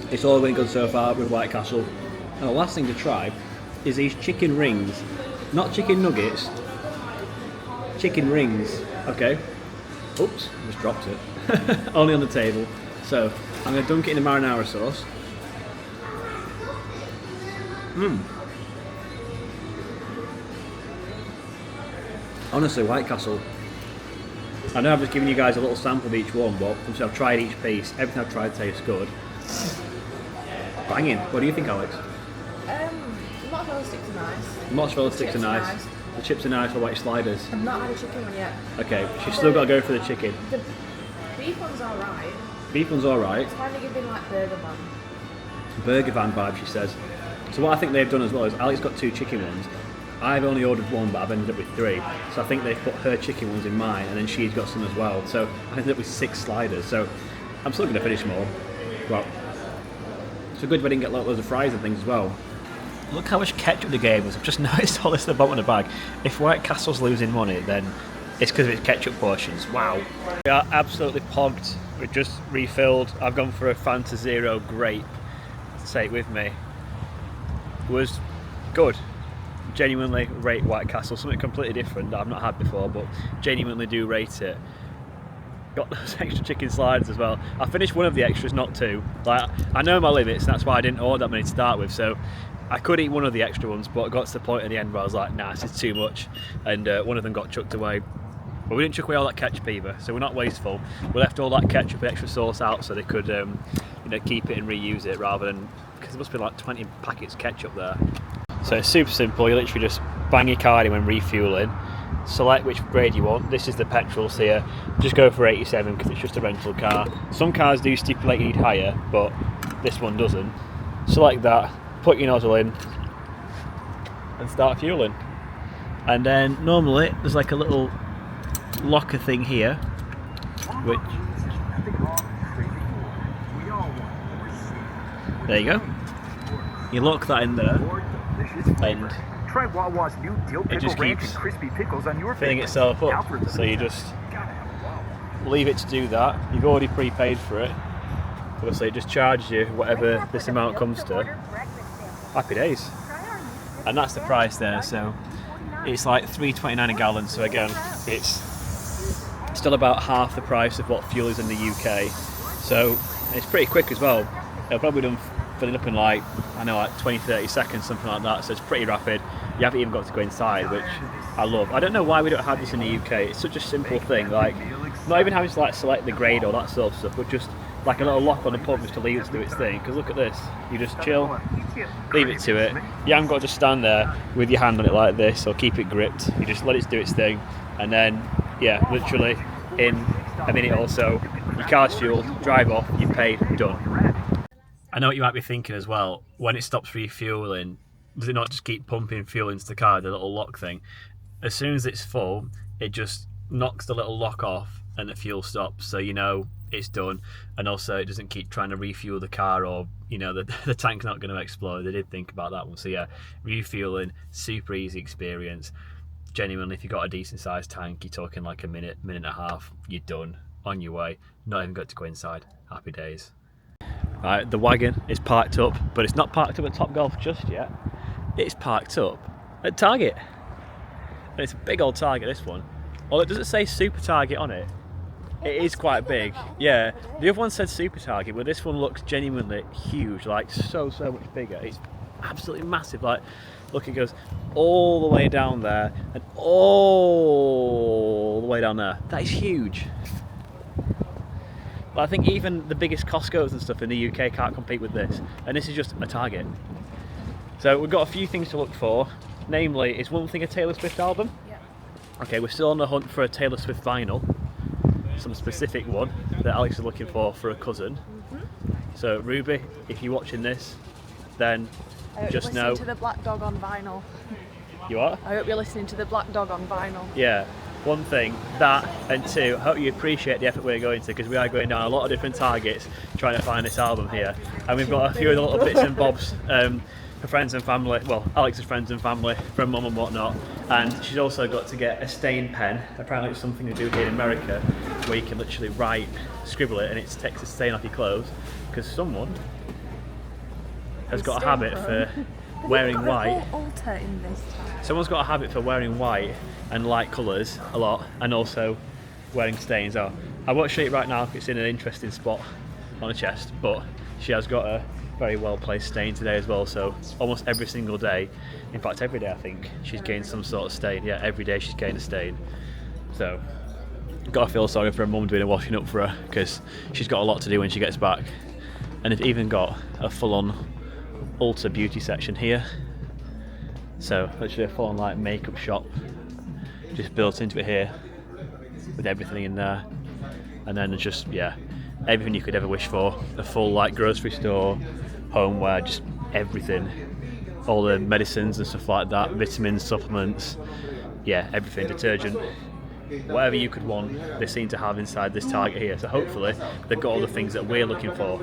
It's all been good so far with White Castle. And the last thing to try is these chicken rings. Not chicken nuggets, chicken rings. Okay. Oops, just dropped it. Only on the table. So I'm going to dunk it in the marinara sauce. Honestly, White Castle. I know I've just given you guys a little sample of each one, but since I've tried each piece, everything I've tried tastes good. Banging. What do you think, Alex? Mozzarella sticks are nice. Mozzarella sticks are nice. The chips are nice. What about your sliders? I've not had a chicken one yet. Okay, she's still got to go for the chicken. The beef one's alright. Beef one's alright. It's kind of giving like burger man. Burger van vibe, she says. So what I think they've done as well is Alex got 2 chicken ones. I've only ordered 1, but I've ended up with 3. So I think they've put her chicken ones in mine, and then she's got some as well. So I ended up with 6 sliders. So I'm still going to finish them all. Well, it's a good way to get loads of fries and things as well. Look how much ketchup the game is. I've just noticed all this at the bottom of the bag. If White Castle's losing money, then it's because of its ketchup portions. Wow. We are absolutely pogged. We've just refilled. I've gone for a Fanta Zero grape. Say it with me. It was good. Genuinely rate White Castle. Something completely different that I've not had before, but genuinely do rate it. Got those extra chicken sliders as well. I finished one of the extras, not 2. Like, I know my limits, and that's why I didn't order that many to start with. So I could eat one of the extra ones, but it got to the point at the end where I was like, nah, this is too much. And one of them got chucked away. But we didn't chuck away all that ketchup either, so we're not wasteful. We left all that ketchup and extra sauce out so they could keep it and reuse it rather than, because there must be like 20 packets of ketchup there. So it's super simple. You literally just bang your card in when refueling, select which grade you want. This is the petrols here. Just go for 87 because it's just a rental car. Some cars do stipulate you need higher, but This one doesn't. Select that, put your nozzle in, and start fueling. And then normally there's like a little locker thing here, which, there you go. You lock that in there, and it just keeps filling itself up. So you just leave it to do that. You've already prepaid for it. Obviously it just charges you whatever this amount comes to. Happy days. And that's the price there, so it's like $3.29 a gallon, so again it's still about half the price of what fuel is in the UK. So it's pretty quick as well. It'll probably done filling up in like, I know, like 20-30 seconds, something like that, so it's pretty rapid. You haven't even got to go inside, which I love. I don't know why we don't have this in the UK. It's such a simple thing, like not even having to like select the grade or that sort of stuff, but just like a little lock on the pump just to leave it to do its thing. Because look at this, you just chill, leave it to it. You haven't got to just stand there with your hand on it like this or keep it gripped. You just let it do its thing, and then yeah, literally in a minute or so, your car's fueled, drive off, you've paid, done. I know what you might be thinking as well, when it stops refueling, does it not just keep pumping fuel into the car, the little lock thing? As soon as it's full, it just knocks the little lock off and the fuel stops, so you know it's done. And also it doesn't keep trying to refuel the car, or you know, the tank's not going to explode. They did think about that one. So yeah, refueling, super easy experience. Genuinely, if you've got a decent sized tank, you're talking like a minute and a half, you're done, on your way, not even got to go inside. Happy days. Right, the wagon is parked up, but it's not parked up at Topgolf just yet. It's parked up at Target. And it's a big old Target, this one. Although it doesn't say Super Target on it. It is quite big. Yeah, the other one said Super Target, but this one looks genuinely huge, like so much bigger. It's absolutely massive. Like, look, it goes all the way down there and all the way down there. That is huge. But I think even the biggest Costco's and stuff in the UK can't compete with this, and this is just a Target. So we've got a few things to look for. Namely, is one thing a Taylor Swift album? Yeah. Okay, we're still on the hunt for a Taylor Swift vinyl, some specific one that Alex is looking for a cousin. So Ruby, if you're watching this, then just know. Listen to the Black Dog on vinyl. You are? I hope you're listening to the Black Dog on vinyl. Yeah. One thing, that, and two, I hope you appreciate the effort we're going to, because we are going down a lot of different targets trying to find this album here, and we've got a few of the little bits and bobs for friends and family, well, Alex's friends and family from mum and whatnot, and she's also got to get a stain pen. Apparently it's something to do here in America where you can literally scribble it, and it takes the stain off your clothes, because someone has got a habit for wearing white. Someone's got a habit for wearing white and light colours a lot, and also wearing stains. Oh, I won't show you right now if it's in an interesting spot on her chest, but she has got a very well placed stain today as well. So almost every single day, in fact every day I think, she's gained some sort of stain. Yeah, every day she's gained a stain. So got to feel sorry for her mum doing a washing up for her, because she's got a lot to do when she gets back. And they've even got a full-on Ulta beauty section here. So literally a full-on like makeup shop just built into it here, with everything in there. And then it's just, yeah, everything you could ever wish for. A full like grocery store, homeware, just everything. All the medicines and stuff like that, vitamins, supplements, yeah, everything, detergent. Whatever you could want, they seem to have inside this Target here. So hopefully they've got all the things that we're looking for.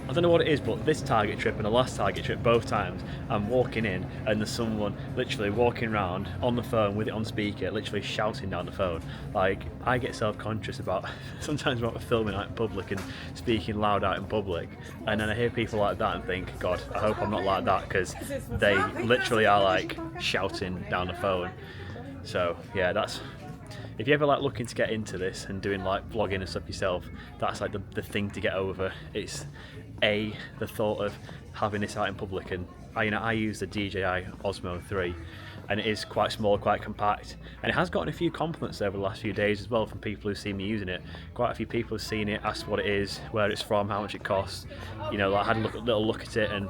I don't know what it is, but this Target trip and the last Target trip, both times, I'm walking in and there's someone literally walking around on the phone with it on speaker, literally shouting down the phone. Like, I get self-conscious about sometimes about filming out in public and speaking loud out in public, and then I hear people like that and think, God, I hope I'm not like that, because they literally are like shouting down the phone. So yeah, that's, if you're ever like looking to get into this and doing like vlogging and stuff yourself, that's like the thing to get over. It's the thought of having this out in public, and I use the DJI Osmo 3, and it is quite small, quite compact, and it has gotten a few compliments over the last few days as well from people who've seen me using it. Quite a few people have seen it, asked what it is, where it's from, how much it costs. You know, like, I had a little look at it, and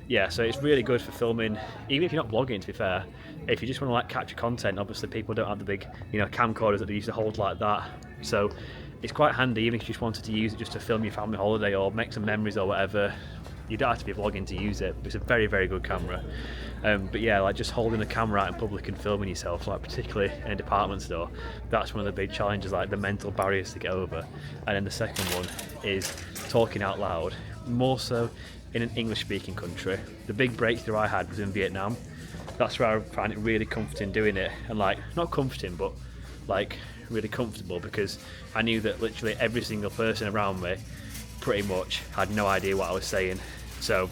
yeah, so it's really good for filming, even if you're not vlogging, to be fair. If you just want to like capture content, obviously people don't have the big, you know, camcorders that they used to hold like that, so it's quite handy even if you just wanted to use it just to film your family holiday or make some memories or whatever. you don't have to be vlogging to use it. It's a very, very good camera. But yeah, like just holding the camera out in public and filming yourself, like particularly in a department store, that's one of the big challenges, like the mental barriers to get over. And then the second one is talking out loud, more so in an English-speaking country. The big breakthrough I had was in Vietnam. That's where I find it really comforting doing it, and like, not comforting, but like really comfortable, because I knew that literally every single person around me pretty much had no idea what I was saying. So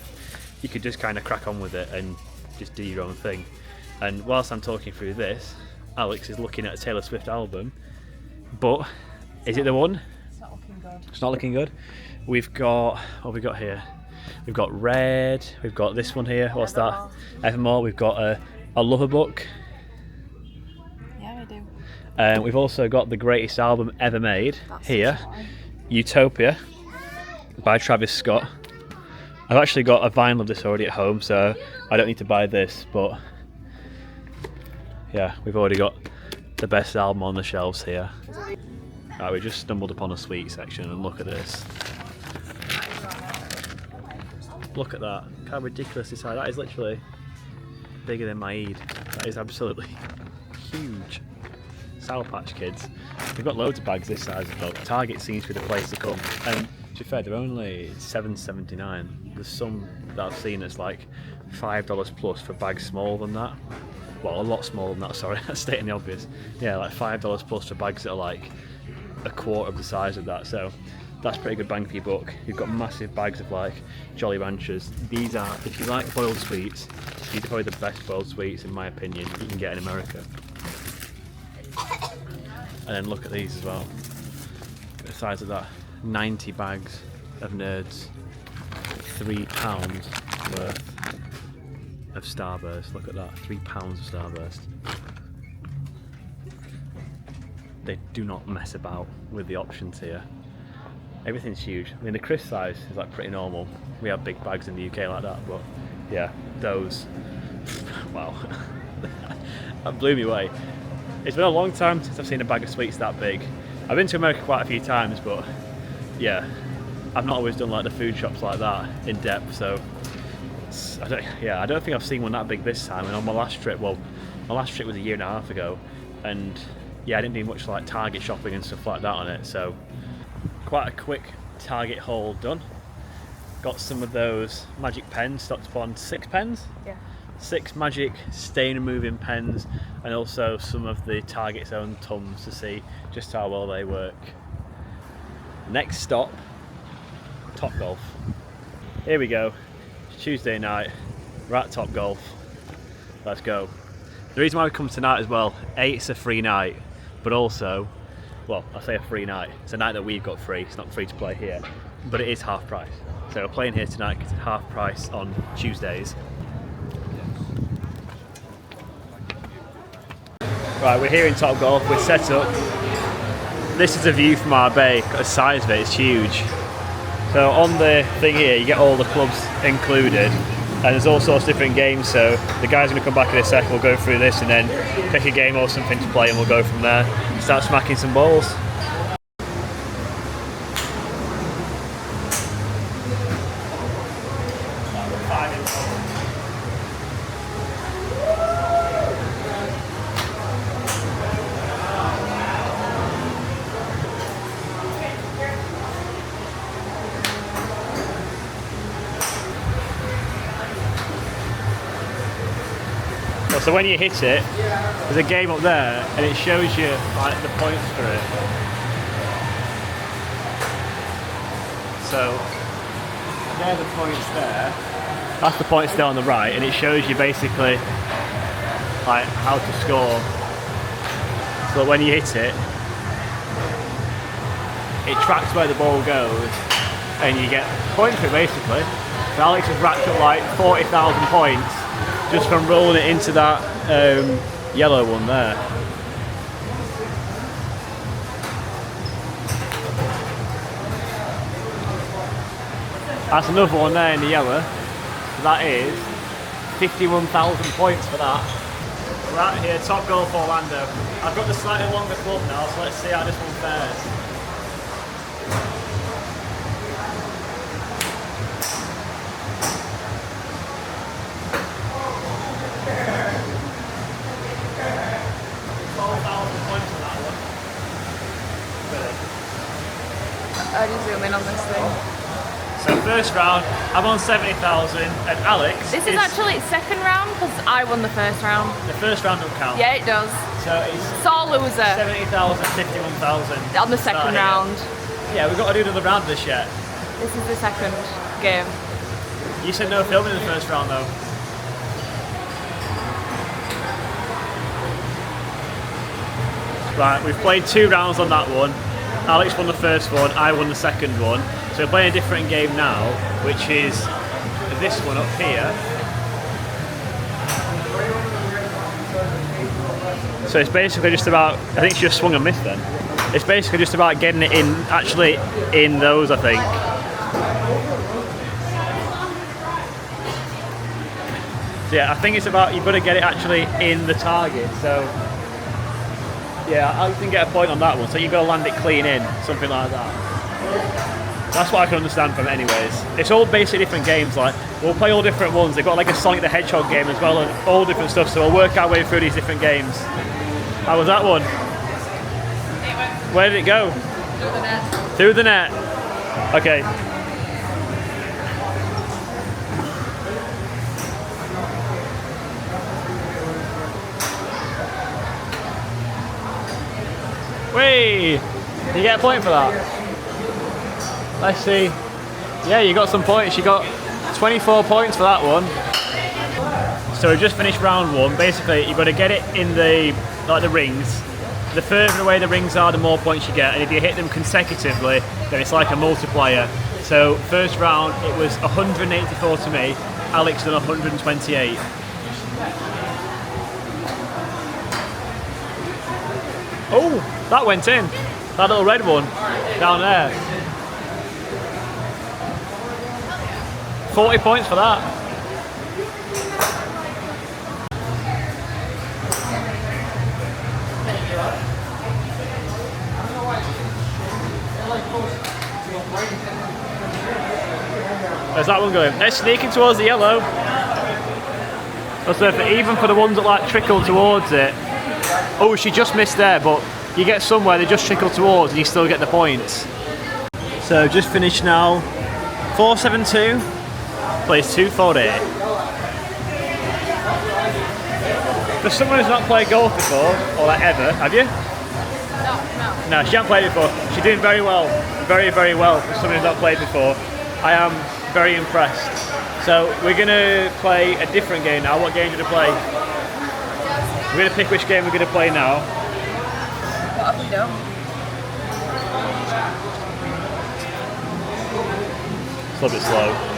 you could just kind of crack on with it and just do your own thing. And whilst I'm talking through this, Alex is looking at a Taylor Swift album. But is it the one? It's not looking good. It's not looking good. We've got, what have we got here? We've got Red, we've got this one here, what's Evermore. that? Evermore. We've got a Lover Book. Yeah, we do. We've also got the greatest album ever made. That's here, such a lie. Utopia by Travis Scott. I've actually got a vinyl of this already at home, so I don't need to buy this, but yeah, we've already got the best album on the shelves here. Right, we just stumbled upon a sweet section, and look at this. Look at that. Look how ridiculous this is. That is literally bigger than my Eid. That is absolutely huge. Sour Patch Kids. They've got loads of bags this size as well. Target seems to be the place to come. And to be fair, they're only $7.79. There's some that I've seen that's like $5 plus for bags smaller than that. Well, a lot smaller than that, sorry, that's stating the obvious. Yeah, like $5 plus for bags that are like a quarter of the size of that. So that's pretty good bang for your buck. You've got massive bags of like Jolly Ranchers. These are, if you like boiled sweets, these are probably the best boiled sweets in my opinion you can get in America. And then look at these as well. The size of that. 90 bags of Nerds. £3 worth of Starburst. Look at that. £3 of Starburst. They do not mess about with the options here. Everything's huge. I mean, the crisp size is like pretty normal. We have big bags in the UK like that, but yeah, those. Wow. That blew me away. It's been a long time since I've seen a bag of sweets that big. I've been to America quite a few times, but yeah, I've not always done like the food shops like that in depth, so I don't think I've seen one that big this time. And on my last trip, well, my last trip was a year and a half ago, and yeah, I didn't do much like Target shopping and stuff like that on it, so quite a quick Target haul done. Got some of those magic pens, stocked upon 6 pens? Yeah. 6 magic stain removing pens, and also some of the Target's own Tums to see just how well they work. Next stop, Topgolf. Here we go. It's Tuesday night. We're at Topgolf. Let's go. The reason why we come tonight as well, A, it's a free night, but also, well, I say a free night. It's a night that we've got free. It's not free to play here, but it is half price. So we're playing here tonight because it's half price on Tuesdays. Right, we're here in Topgolf. We're set up. This is a view from our bay. The size of it is huge. So on the thing here, you get all the clubs included, and there's all sorts of different games. So the guys are going to come back in a sec. We'll go through this and then pick a game or something to play, and we'll go from there. Start smacking some balls. So when you hit it, there's a game up there, and it shows you like the points for it. So they're the points there. That's the points there on the right, and it shows you basically like how to score. So when you hit it, it tracks where the ball goes, and you get points for it basically. So Alex has racked up like 40,000 points just from rolling it into that yellow one there. That's another one there in the yellow. So that is 51,000 points for that. We're out here, Topgolf Orlando. I've got the slightly longer club now, so let's see how this one fares. How do you zoom in on this thing? So first round, I'm on 70,000 and Alex This is actually second round because I won the first round. The first round don't count. Yeah, it does. So it's Sore loser 70,000, 51,000. on the second round. Yeah, we've got to do another round of this yet. This is the second game. You said no filming in the first round though. Right, we've played 2 rounds on that one. Alex won the first one, I won the second one. So we're playing a different game now, which is this one up here. So it's basically just about, I think she just swung and missed then. It's basically just about getting it in, actually in those, I think. So yeah, I think it's about, you've got to get it actually in the target. So yeah, I can get a point on that one. So you've got to land it clean in, something like that. That's what I can understand from it anyways. It's all basically different games, like, we'll play all different ones. They've got like a Sonic the Hedgehog game as well, and all different stuff, so we'll work our way through these different games. How was that one? Where did it go? Through the net. Through the net. Okay. Whee! You get a point for that? Let's see. Yeah, you got some points. You got 24 points for that one. So we just finished round 1. Basically, you've got to get it in the rings. The further away the rings are, the more points you get. And if you hit them consecutively, then it's like a multiplier. So first round, it was 184 to me. Alex done 128. Oh, that went in. That little red one down there. 40 points for that. Where's that one going? They're sneaking towards the yellow. So even for the ones that like trickle towards it. Oh, she just missed there, but you get somewhere they just trickle towards and you still get the points. So just finished now. 472. Plays 240. For someone who's not played golf before, or like ever, have you? No, she hasn't played before. She's doing very well. Very, very well for someone who's not played before. I am very impressed. So we're going to play a different game now. What game are we going to play? We're going to pick which game we're going to play now. What have we done? It's a little bit slow.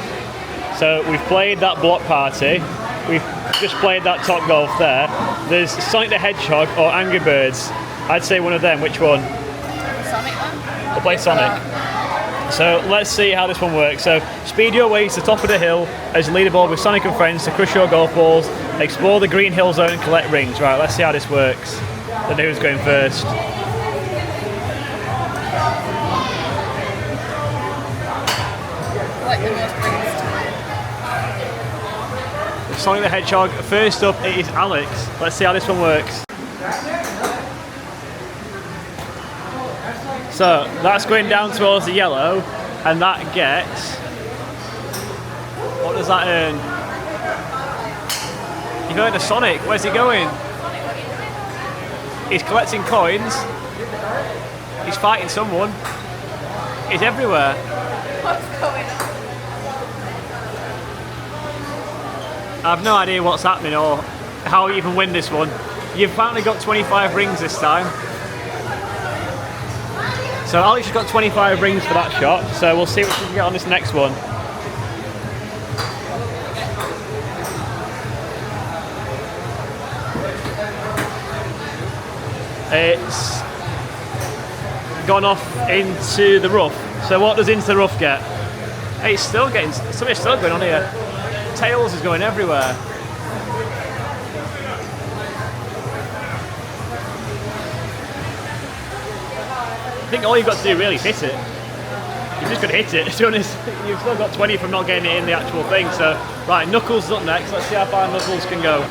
So we've played that block party. We've just played that Topgolf there. There's Sonic the Hedgehog or Angry Birds. I'd say one of them. Which one? Sonic then? We'll play Sonic. So let's see how this one works. So speed your way to the top of the hill as a leaderboard with Sonic and friends to crush your golf balls, explore the green hill zone and collect rings. Right, let's see how this works. Then who's going first? Like the most rings. Sonic the Hedgehog. First up, it is Alex. Let's see how this one works. So that's going down towards the yellow, and that gets. What does that earn? You're going to Sonic. Where's he going? He's collecting coins. He's fighting someone. He's everywhere. What's going on? I have no idea what's happening or how you even win this one. You've finally got 25 rings this time. So Alex has got 25 rings for that shot, so we'll see what we can get on this next one. It's gone off into the rough. So what does into the rough get? Hey, it's still getting, something's still going on here. Tails is going everywhere. I think all you've got to do really is hit it. You've just got to hit it, to be honest. You've still got 20 from not getting it in the actual thing. So, right, Knuckles is up next. Let's see how far Knuckles can go.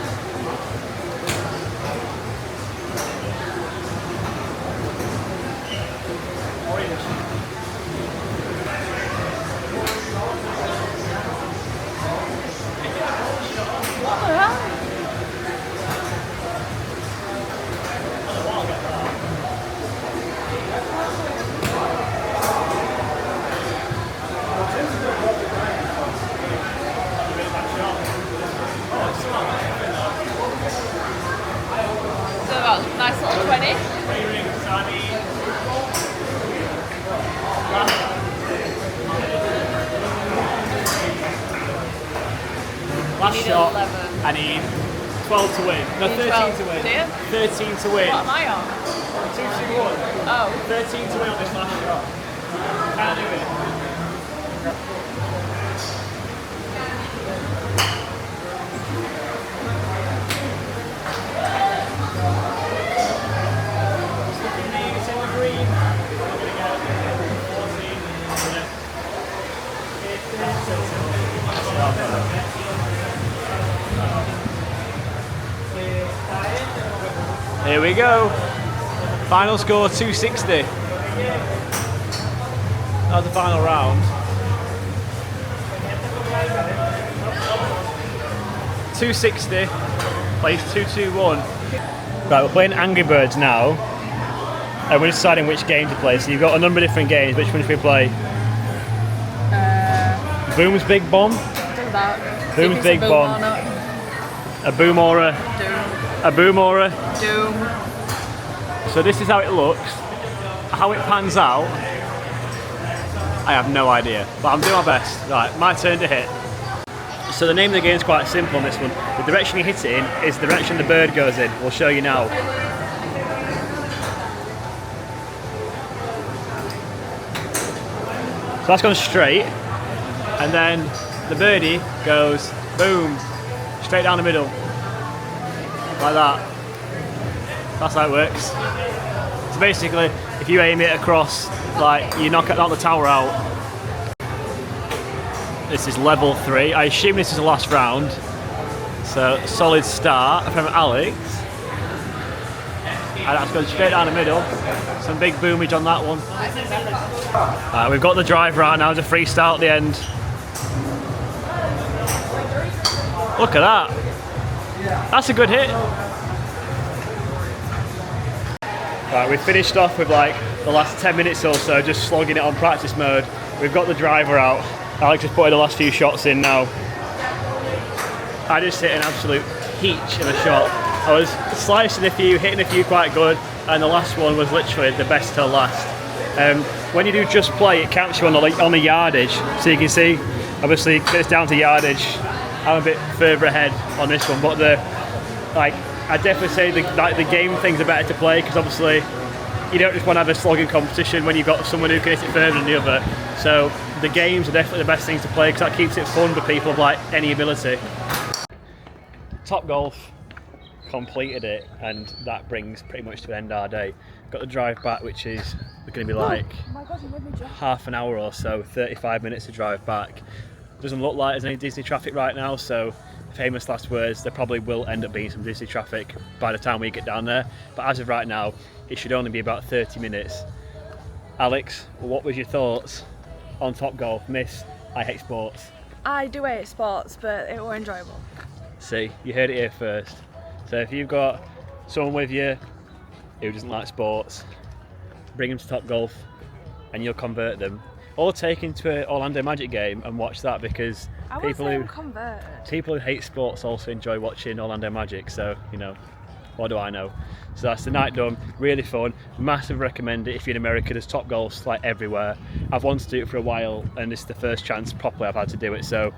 shot. 11. I need 12 to win. No, 13 to win. 13 to win. What am I on? 2-2-1. Oh. 13 to win on this last shot. Can't do it. Here we go. Final score 260. That was the final round. 260 plays 2-2-1. Right, we're playing Angry Birds now, and we're deciding which game to play. So you've got a number of different games. Which one should we play? Boom's Big Bomb. Boom's Big Bomb. A boom or a Doom. a boom or a Doom. So this is how it looks. How it pans out, I have no idea, but I'm doing my best. Right, my turn to hit. So the name of the game is quite simple on this one. The direction you hit it in is the direction the bird goes in. We'll show you now. So that's gone straight, and then the birdie goes boom, straight down the middle, like that. That's how it works. So basically, if you aim it across, like you knock the tower out. This is level 3. I assume this is the last round. So solid start from Alex. And that's going straight down the middle. Some big boomage on that one. We've got the driver out now, there's a freestyle at the end. Look at that. That's a good hit. Right, we've finished off with like the last 10 minutes or so, just slogging it on practice mode. We've got the driver out. Alex has put the last few shots in now. I just hit an absolute peach of a shot. I was slicing a few, hitting a few quite good, and the last one was literally the best till last. When you do just play, it counts you on the yardage, so you can see, obviously, it's down to yardage. I'm a bit further ahead on this one, but I definitely say the game things are better to play, because obviously you don't just want to have a slogging competition when you've got someone who can hit it further than the other. So the games are definitely the best things to play, because that keeps it fun for people of like any ability. Topgolf completed it, and that brings pretty much to an end our day. Got the drive back, which is going to be like half an hour or so, 35 minutes to drive back. Doesn't look like there's any Disney traffic right now, so famous last words, there probably will end up being some Disney traffic by the time we get down there, but as of right now it should only be about 30 minutes. Alex, what was your thoughts on Topgolf? Miss, I hate sports. I do hate sports, but it was enjoyable. See, you heard it here first. So if you've got someone with you who doesn't like sports, bring them to Topgolf and you'll convert them. Or take them to an Orlando Magic game and watch that, because people who hate sports also enjoy watching Orlando Magic, so you know, what do I know. So that's the night done, really fun, massive recommend it if you're in America. There's Topgolfs like everywhere. I've wanted to do it for a while, and this is the first chance properly I've had to do it, so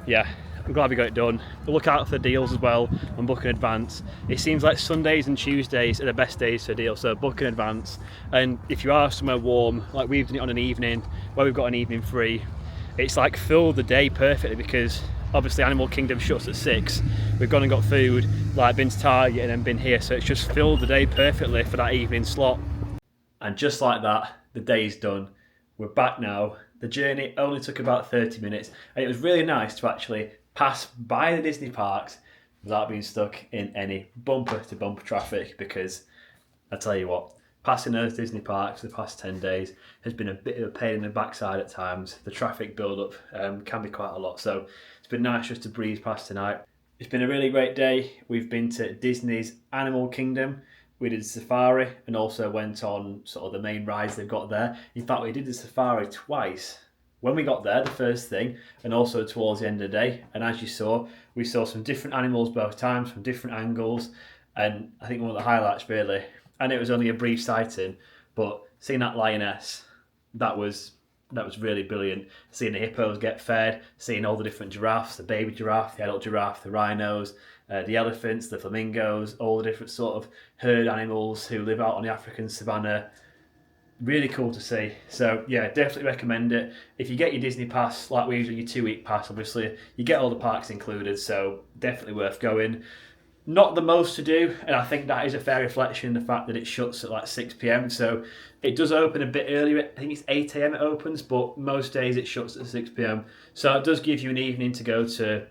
yeah, I'm glad we got it done. But look out for deals as well and book in advance. It seems like Sundays and Tuesdays are the best days for deals, so book in advance. And if you are somewhere warm, like we've done it on an evening where we've got an evening free, it's like filled the day perfectly, because obviously Animal Kingdom shuts at 6. We've gone and got food, like been to Target and then been here, so it's just filled the day perfectly for that evening slot. And just like that, the day's done. We're back now. The journey only took about 30 minutes, and it was really nice to actually pass by the Disney parks without being stuck in any bumper to bumper traffic, because I tell you what, passing those Disney parks for the past 10 days has been a bit of a pain in the backside at times. The traffic build up can be quite a lot, so it's been nice just to breeze past tonight. It's been a really great day. We've been to Disney's Animal Kingdom, we did safari, and also went on sort of the main rides they've got there. In fact, we did the safari twice. When we got there, the first thing, and also towards the end of the day, and as you saw, we saw some different animals both times from different angles, and I think one of the highlights really, and it was only a brief sighting, but seeing that lioness, that was that was really brilliant. Seeing the hippos get fed, seeing all the different giraffes, the baby giraffe, the adult giraffe, the rhinos, the elephants, the flamingos, all the different sort of herd animals who live out on the African savannah. Really cool to see. So yeah, definitely recommend it. If you get your Disney pass, like we usually, your 2-week pass, obviously, you get all the parks included, so definitely worth going. Not the most to do, and I think that is a fair reflection of the fact that it shuts at like 6 p.m. So it does open a bit earlier. I think it's 8 a.m. it opens, but most days it shuts at 6 p.m. So it does give you an evening to go to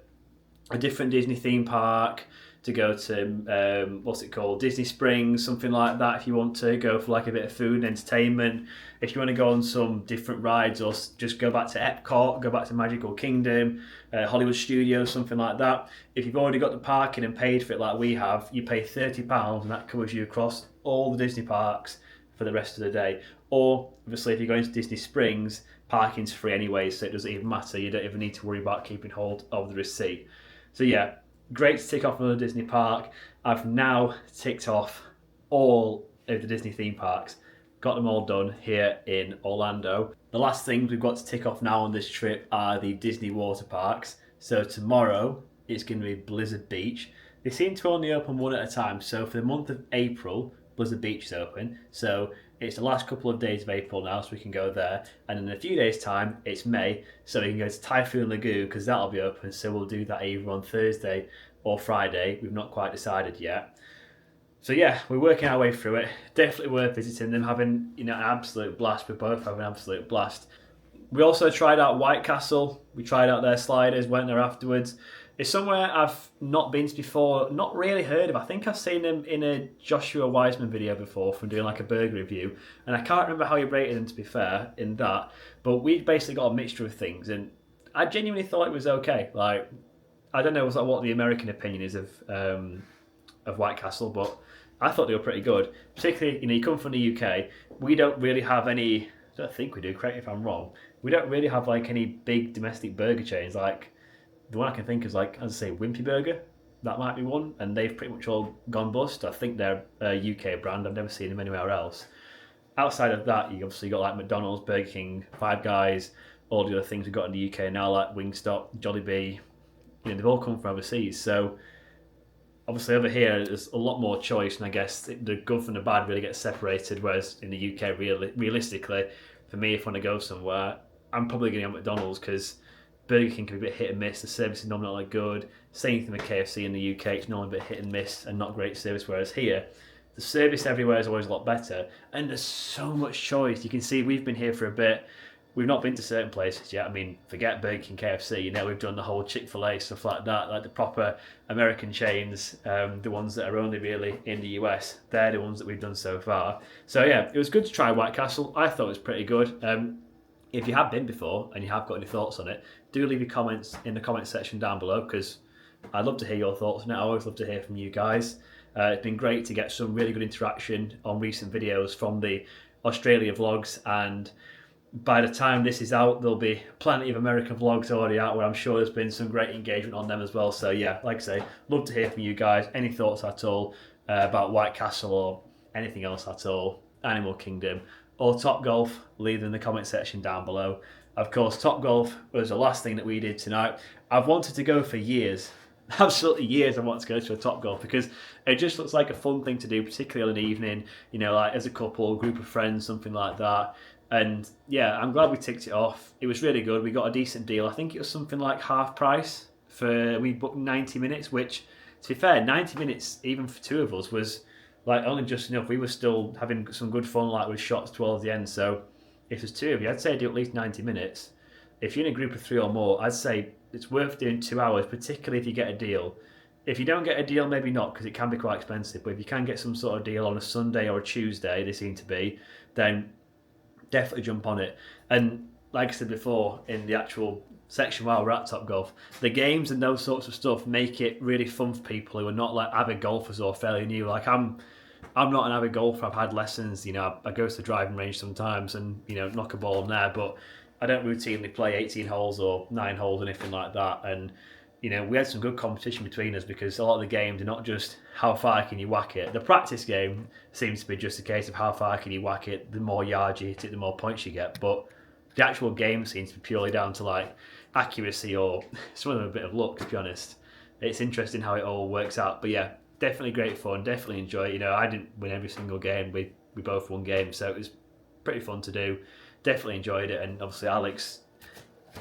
a different Disney theme park, to go to Disney Springs, something like that. If you want to go for like a bit of food and entertainment, if you want to go on some different rides, or just go back to Epcot, go back to Magical Kingdom, Hollywood Studios, something like that. If you've already got the parking and paid for it like we have, you pay £30 and that covers you across all the Disney parks for the rest of the day. Or obviously if you're going to Disney Springs, parking's free anyway, so it doesn't even matter. You don't even need to worry about keeping hold of the receipt. So yeah, great to tick off another Disney park. I've now ticked off all of the Disney theme parks. Got them all done here in Orlando. The last things we've got to tick off now on this trip are the Disney water parks. So tomorrow it's going to be Blizzard Beach. They seem to only open one at a time. So for the month of April, Blizzard Beach is open. So it's the last couple of days of April now, so we can go there. And in a few days' time, it's May, so we can go to Typhoon Lagoon because that'll be open. So we'll do that either on Thursday or Friday. We've not quite decided yet. So yeah, we're working our way through it. Definitely worth visiting them, having an absolute blast. We're both having an absolute blast. We also tried out White Castle. We tried out their sliders, went there afterwards. It's somewhere I've not been to before, not really heard of. I think I've seen them in a Joshua Wiseman video before from doing like a burger review, and I can't remember how he rated them, to be fair, in that. But we basically got a mixture of things, and I genuinely thought it was okay. Like, I don't know what the American opinion is of White Castle, but I thought they were pretty good. Particularly, you come from the UK, we don't really have any. I don't think we do. Correct me if I'm wrong. We don't really have like any big domestic burger chains. Like, the one I can think is like, as I say, Wimpy Burger. That might be one, and they've pretty much all gone bust. I think they're a UK brand. I've never seen them anywhere else. Outside of that, you obviously got like McDonald's, Burger King, Five Guys, all the other things we've got in the UK now, like Wingstop, Jollibee. They've all come from overseas. So obviously over here, there's a lot more choice, and I guess the good from the bad really gets separated. Whereas in the UK, realistically, for me, if I want to go somewhere, I'm probably going to go McDonald's because Burger King can be a bit hit and miss. The service is normally not that good. Same thing with KFC in the UK. It's normally a bit hit and miss and not great service. Whereas here, the service everywhere is always a lot better. And there's so much choice. You can see we've been here for a bit. We've not been to certain places yet. I mean, forget Burger King, KFC. We've done the whole Chick-fil-A, stuff like that. Like the proper American chains, the ones that are only really in the US. They're the ones that we've done so far. So yeah, it was good to try White Castle. I thought it was pretty good. If you have been before and you have got any thoughts on it, do leave your comments in the comment section down below, because I'd love to hear your thoughts on it. I always love to hear from you guys. It's been great to get some really good interaction on recent videos from the Australia vlogs, and by the time this is out, there'll be plenty of American vlogs already out where I'm sure there's been some great engagement on them as well. So yeah, like I say, love to hear from you guys. Any thoughts at all about White Castle or anything else at all, Animal Kingdom or Topgolf, leave them in the comment section down below. Of course, Topgolf was the last thing that we did tonight. I've wanted to go for years, absolutely years. I want to go to a Topgolf because it just looks like a fun thing to do, particularly on an evening, like as a couple, group of friends, something like that. And yeah, I'm glad we ticked it off. It was really good. We got a decent deal. I think it was something like half price we booked 90 minutes, which, to be fair, 90 minutes, even for two of us, was like only just enough. We were still having some good fun, like with shots towards the end. So if there's two of you, I'd say do at least 90 minutes. If you're in a group of three or more, I'd say it's worth doing 2 hours, particularly if you get a deal. If you don't get a deal, maybe not, because it can be quite expensive. But if you can get some sort of deal on a Sunday or a Tuesday, they seem to be, then definitely jump on it. And like I said before, in the actual section while we're at Topgolf, the games and those sorts of stuff make it really fun for people who are not like avid golfers or fairly new. Like I'm not an avid golfer. I've had lessons. I go to the driving range sometimes and knock a ball in there, but I don't routinely play 18 holes or 9 holes or anything like that. And we had some good competition between us because a lot of the games are not just how far can you whack it. The practice game seems to be just a case of how far can you whack it. The more yards you hit it, the more points you get. But The actual game seems to be purely down to like accuracy or some of them a bit of luck, to be honest. It's interesting how it all works out. But yeah, definitely great fun, definitely enjoy it. You know, I didn't win every single game, we both won games, so it was pretty fun to do. Definitely enjoyed it, and obviously Alex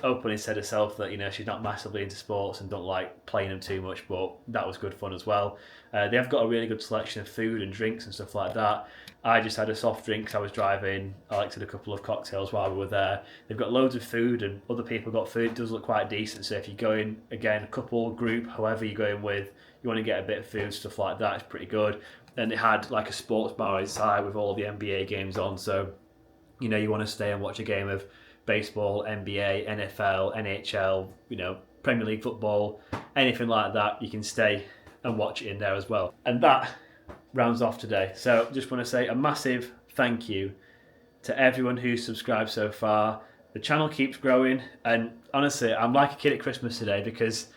openly said herself that, you know, she's not massively into sports and don't like playing them too much, but that was good fun as well. They have got a really good selection of food and drinks and stuff like that. I just had a soft drink 'cause I was driving. Alex had a couple of cocktails while we were there. They've got loads of food and other people got food. It does look quite decent, so if you go in, again, a couple, group, however you go in with, you want to get a bit of food, stuff like that, it's pretty good. And it had like a sports bar inside with all the NBA games on, so you know, you want to stay and watch a game of baseball, NBA, NFL, NHL, you know, Premier League football, anything like that, you can stay and watch it in there as well. And that rounds off today. So just want to say a massive thank you to everyone who's subscribed so far. The channel keeps growing, and honestly, I'm like a kid at Christmas today because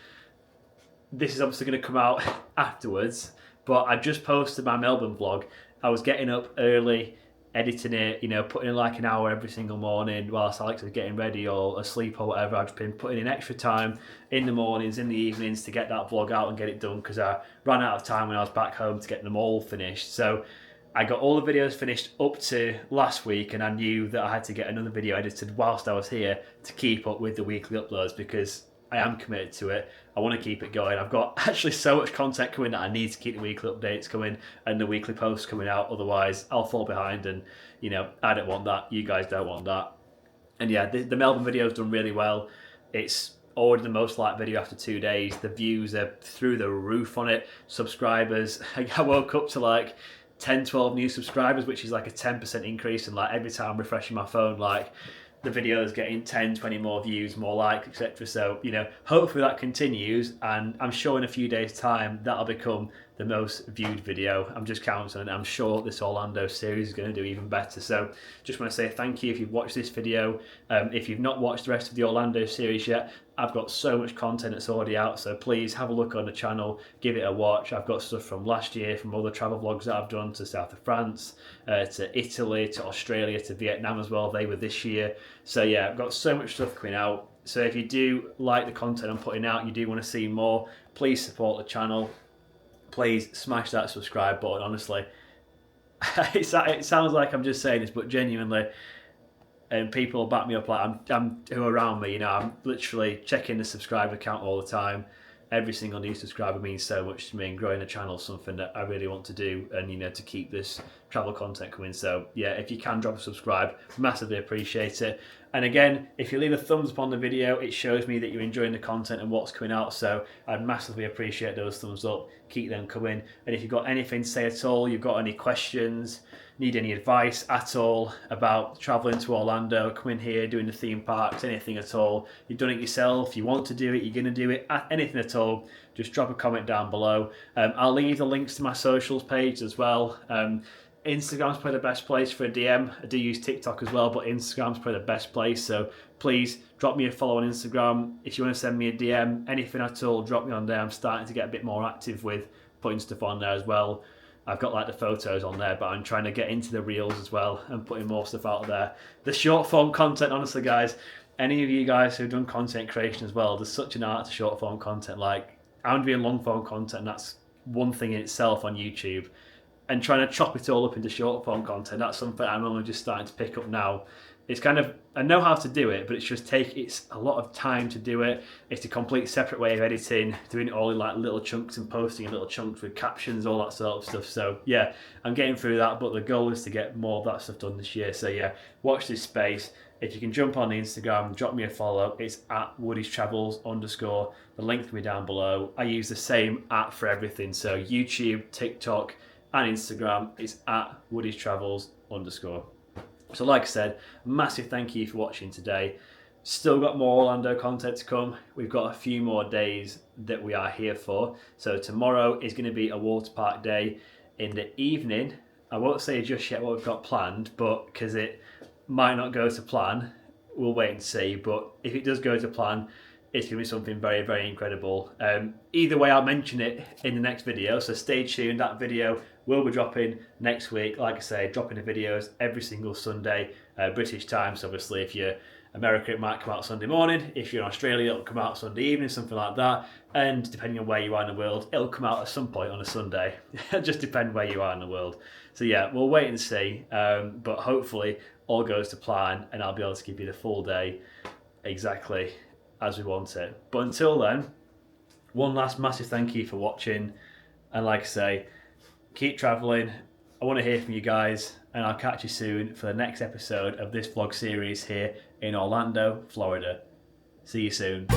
this is obviously going to come out afterwards, but I just posted my Melbourne vlog. I was getting up early, editing it, you know, putting in like an hour every single morning whilst Alex was getting ready or asleep or whatever. I've just been putting in extra time in the mornings, in the evenings to get that vlog out and get it done because I ran out of time when I was back home to get them all finished. So I got all the videos finished up to last week, and I knew that I had to get another video edited whilst I was here to keep up with the weekly uploads because I am committed to it. I want to keep it going. I've got actually so much content coming that I need to keep the weekly updates coming and the weekly posts coming out. Otherwise, I'll fall behind, and you know, I don't want that. You guys don't want that. And yeah, the Melbourne video's done really well. It's already the most liked video after 2 days. The views are through the roof on it. Subscribers, I woke up to like 10, 12 new subscribers, which is like a 10% increase. And like every time I'm refreshing my phone, like the video is getting 10, 20 more views, more likes, etc. So, you know, hopefully that continues, and I'm sure in a few days' time that'll become the most viewed video. I'm just counting, and I'm sure this Orlando series is going to do even better. So just want to say thank you if you've watched this video. If you've not watched the rest of the Orlando series yet, I've got so much content that's already out, so please have a look on the channel, give it a watch. I've got stuff from last year, from other travel vlogs that I've done to south of France, to Italy, to Australia, to Vietnam as well. They were this year. So yeah, I've got so much stuff coming out. So if you do like the content I'm putting out, you do want to see more, please support the channel. Please smash that subscribe button. Honestly, it sounds like I'm just saying this, but genuinely, and people back me up, like I'm who are around me, you know, I'm literally checking the subscriber count all the time. Every single new subscriber means so much to me, and growing the channel is something that I really want to do, and you know, to keep this travel content coming. So yeah, if you can drop a subscribe, massively appreciate it. And again, if you leave a thumbs up on the video, it shows me that you're enjoying the content and what's coming out, so I'd massively appreciate those thumbs up. Keep them coming. And if you've got anything to say at all, you've got any questions, need any advice at all about traveling to Orlando, coming here, doing the theme parks, anything at all, you've done it yourself, you want to do it, you're going to do it, anything at all, just drop a comment down below. I'll leave the links to my socials page as well. Instagram's probably the best place for a DM. I do use TikTok as well, but Instagram's probably the best place. So please drop me a follow on Instagram. If you want to send me a DM, anything at all, drop me on there. I'm starting to get a bit more active with putting stuff on there as well. I've got like the photos on there, but I'm trying to get into the reels as well and putting more stuff out there. The short form content, honestly guys, any of you guys who've done content creation as well, there's such an art to short form content. Like, I'm doing long form content, and that's one thing in itself on YouTube. And trying to chop it all up into short form content, that's something I'm only just starting to pick up now. It's kind of, I know how to do it, but it's a lot of time to do it. It's a complete separate way of editing, doing it all in like little chunks and posting in little chunks with captions, all that sort of stuff. So yeah, I'm getting through that, but the goal is to get more of that stuff done this year. So yeah, watch this space. If you can jump on the Instagram, drop me a follow. It's at @Woody'sTravels_. The link will be down below. I use the same @ for everything. So YouTube, TikTok, and Instagram is at @Woody'sTravels_. So like I said, massive thank you for watching today. Still got more Orlando content to come. We've got a few more days that we are here for. So tomorrow is going to be a water park day in the evening. I won't say just yet what we've got planned, but because it might not go to plan, we'll wait and see. But if it does go to plan, it's going to be something very, very incredible. Either way, I'll mention it in the next video, so stay tuned. That video will be dropping next week. Like I say, dropping the videos every single Sunday, British time. So obviously, if you're America, it might come out Sunday morning. If you're in Australia, it'll come out Sunday evening, something like that. And depending on where you are in the world, it'll come out at some point on a Sunday. Just depend where you are in the world. So yeah, we'll wait and see. But hopefully all goes to plan and I'll be able to give you the full day exactly as we want it. But until then, one last massive thank you for watching. And like I say, keep traveling. I want to hear from you guys, and I'll catch you soon for the next episode of this vlog series here in Orlando, Florida. See you soon.